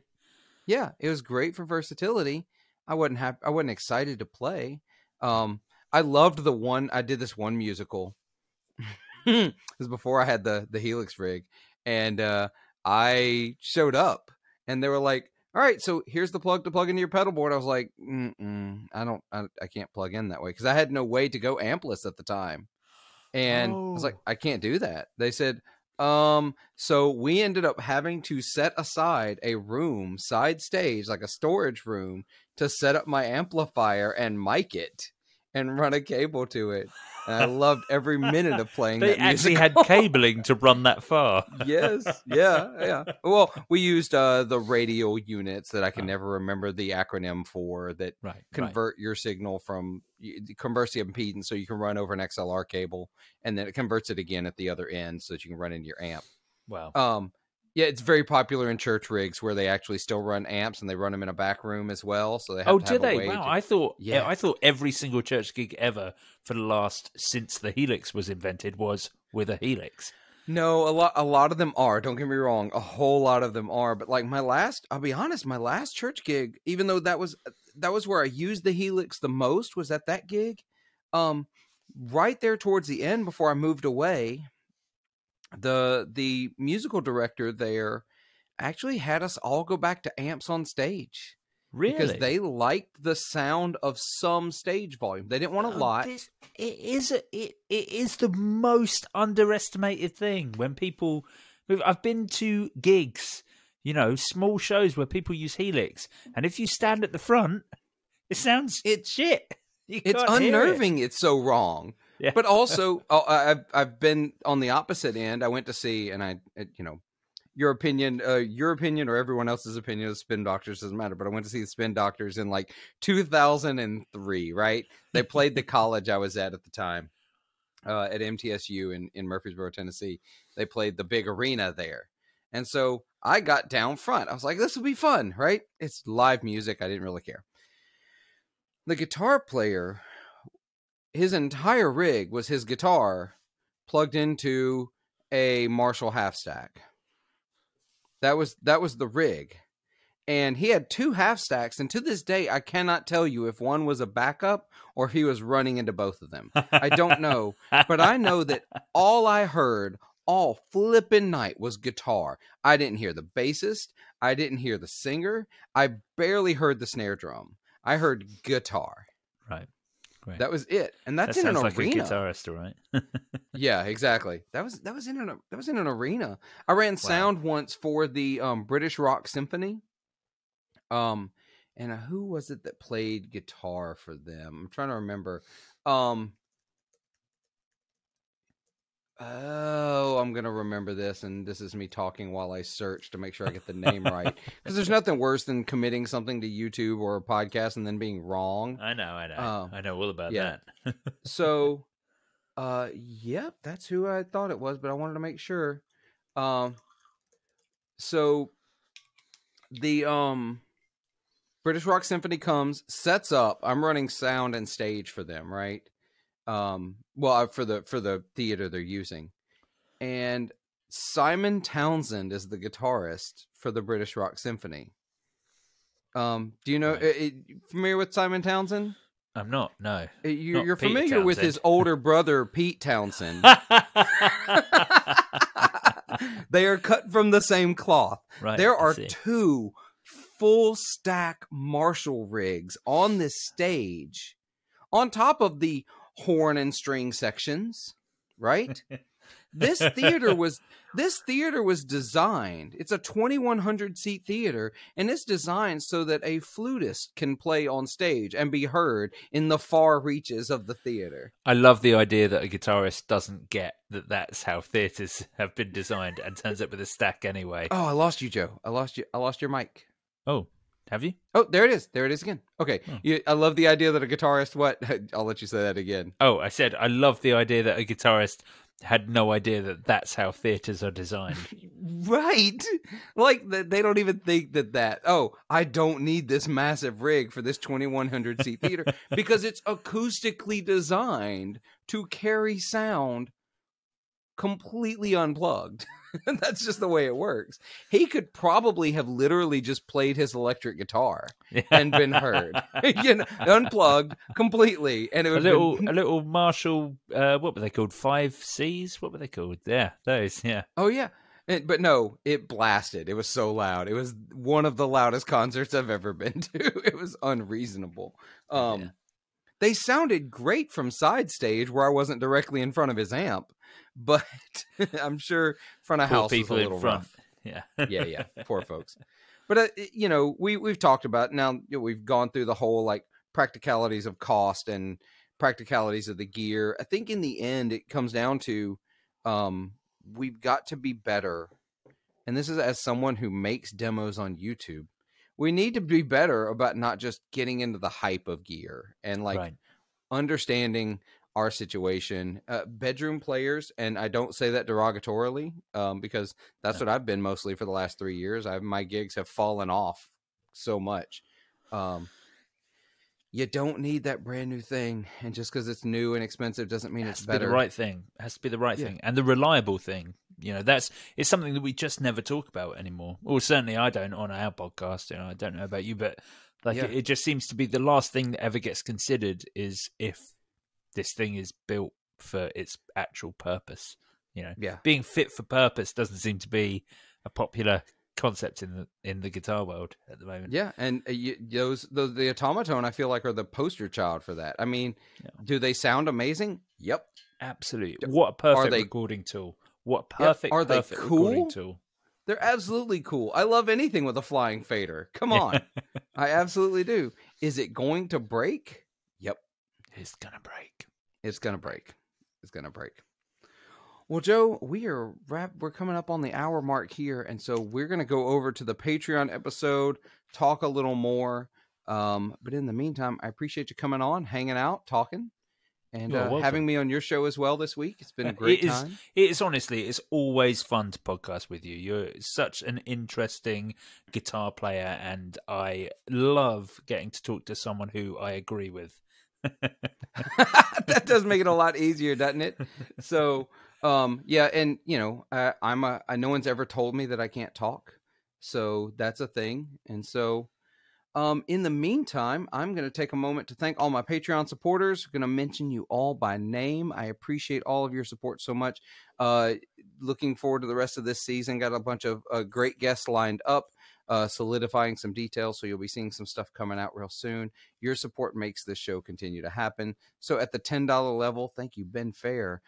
Yeah, it was great for versatility. I wasn't excited to play. I loved the one. I did this one musical. It was before I had the Helix rig, and I showed up, and they were like, "All right, so here's the plug to plug into your pedal board." I was like, I can't plug in that way because I had no way to go ampless at the time, and I was like, I can't do that. They said, so we ended up having to set aside a room, side stage, like a storage room, to set up my amplifier and mic it and run a cable to it. And I loved every minute of playing that music. They actually had cabling to run that far. Yes. Yeah. Well, we used the radial units that I can never remember the acronym for that convert your signal converts the impedance so you can run over an XLR cable, and then it converts it again at the other end so that you can run into your amp. Wow. Yeah, it's very popular in church rigs where they actually still run amps, and they run them in a back room as well. So they have to have a way. Wow, I thought every single church gig ever since the Helix was invented was with a Helix. No, a lot of them are. Don't get me wrong, a whole lot of them are. But like I'll be honest, my last church gig, even though that was where I used the Helix the most, was at that gig. Right there towards the end before I moved away, the musical director there actually had us all go back to amps on stage. Really? Because they liked the sound of some stage volume. They didn't want a lot. It is the most underestimated thing when people. I've been to gigs, small shows where people use Helix, and if you stand at the front, it sounds shit. It's unnerving. It's so wrong. Yeah. But also, I've been on the opposite end. I went to see, and your opinion or everyone else's opinion of Spin Doctors doesn't matter. But I went to see the Spin Doctors in like 2003. Right? They played the college I was at the time, at MTSU in Murfreesboro, Tennessee. They played the big arena there, and so I got down front. I was like, "This will be fun, right?" It's live music. I didn't really care. The guitar player, his entire rig was his guitar plugged into a Marshall half stack. That was the rig. And he had two half stacks, and to this day I cannot tell you if one was a backup or if he was running into both of them. I don't know, but I know that all I heard all flippin' night was guitar. I didn't hear the bassist, I didn't hear the singer, I barely heard the snare drum. I heard guitar. Right. That was it, and that's in an arena. Like a guitarist, right? Yeah, exactly. That was in an arena. I ran sound once for the British Rock Symphony. And who was it that played guitar for them? I'm trying to remember. I'm going to remember this, and this is me talking while I search to make sure I get the name right. Because there's nothing worse than committing something to YouTube or a podcast and then being wrong. I know. I know all about that. So, yep, that's who I thought it was, but I wanted to make sure. So, the British Rock Symphony comes, sets up. I'm running sound and stage for them, right? For the theater they're using, and Simon Townsend is the guitarist for the British Rock Symphony. Do you know? Familiar with Simon Townsend? I'm not. No, you're familiar with his older brother Pete Townsend. They are cut from the same cloth. Right, there are two full stack Marshall rigs on this stage, on top of the horn and string sections, right? This theater was designed. It's a 2,100 seat theater, and it's designed so that a flutist can play on stage and be heard in the far reaches of the theater. I love the idea that a guitarist doesn't get that that's how theaters have been designed and turns up with a stack anyway. Oh, I lost you, Joe. I lost your mic. Oh, Have you? Oh, there it is. There it is again. Okay. Oh. I love the idea that a guitarist, what? I'll let you say that again. Oh, I said I love the idea that a guitarist had no idea that that's how theaters are designed. Right. Like, they don't even think that, oh, I don't need this massive rig for this 2,100 seat theater because it's acoustically designed to carry sound completely unplugged. That's just the way it works. He could probably have literally just played his electric guitar and been heard, unplugged completely, and it would a little Marshall. What were they called? 5Cs. What were they called? Yeah, those. Yeah. Oh yeah. But no, it blasted. It was so loud. It was one of the loudest concerts I've ever been to. It was unreasonable. They sounded great from side stage where I wasn't directly in front of his amp, but I'm sure front of house is a little rough. Yeah. Yeah. Poor folks. But we've talked about it. Now we've gone through the whole like practicalities of cost and practicalities of the gear. I think in the end it comes down to we've got to be better. And this is as someone who makes demos on YouTube. We need to be better about not just getting into the hype of gear and like understanding our situation. Bedroom players, and I don't say that derogatorily because that's what I've been mostly for the last 3 years. My gigs have fallen off so much. You don't need that brand new thing, and just because it's new and expensive doesn't mean it's better. It has to be the right thing. It has to be the right thing and the reliable thing. It's something that we just never talk about anymore. Well, certainly I don't on our podcast. I don't know about you, but it just seems to be the last thing that ever gets considered is if this thing is built for its actual purpose. Being fit for purpose doesn't seem to be a popular concept in the guitar world at the moment. Yeah, and the Automaton I feel like are the poster child for that. I mean, do they sound amazing? Yep, absolutely. What a perfect recording tool. What a perfect recording tool. They're absolutely cool. I love anything with a flying fader. Come on. I absolutely do. Is it going to break? Yep. It's gonna break. It's gonna break. It's gonna break. Well, Joe, we're coming up on the hour mark here, and so we're going to go over to the Patreon episode, talk a little more. But in the meantime, I appreciate you coming on, hanging out, talking, and having me on your show as well this week. It's been a great time. It's always fun to podcast with you. You're such an interesting guitar player, and I love getting to talk to someone who I agree with. That does make it a lot easier, doesn't it? So... and no one's ever told me that I can't talk, so that's a thing. And so, in the meantime, I'm going to take a moment to thank all my Patreon supporters. I'm going to mention you all by name. I appreciate all of your support so much. Looking forward to the rest of this season. Got a bunch of great guests lined up. Solidifying some details, so you'll be seeing some stuff coming out real soon. Your support makes this show continue to happen. So at the $10 level, thank you, Ben Fair,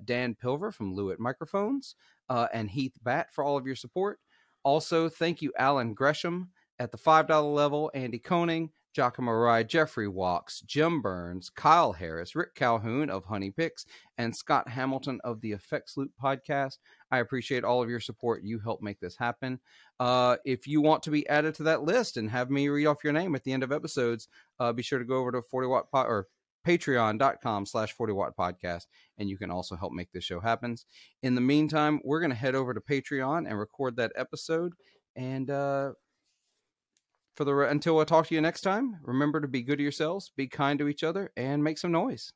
Dan Pilver from Lewitt Microphones, and Heath Batt for all of your support. Also, thank you, Alan Gresham. At the $5 level, Andy Koning, Giacomo Rai, Jeffrey Walks, Jim Burns, Kyle Harris, Rick Calhoun of Honey Picks, and Scott Hamilton of the Effects Loop podcast. I appreciate all of your support. You help make this happen. If you want to be added to that list and have me read off your name at the end of episodes, be sure to go over to 40watt or patreon.com/40watt podcast, and you can also help make this show happen. In the meantime, we're going to head over to Patreon and record that episode. And until I talk to you next time, remember to be good to yourselves, be kind to each other, and make some noise.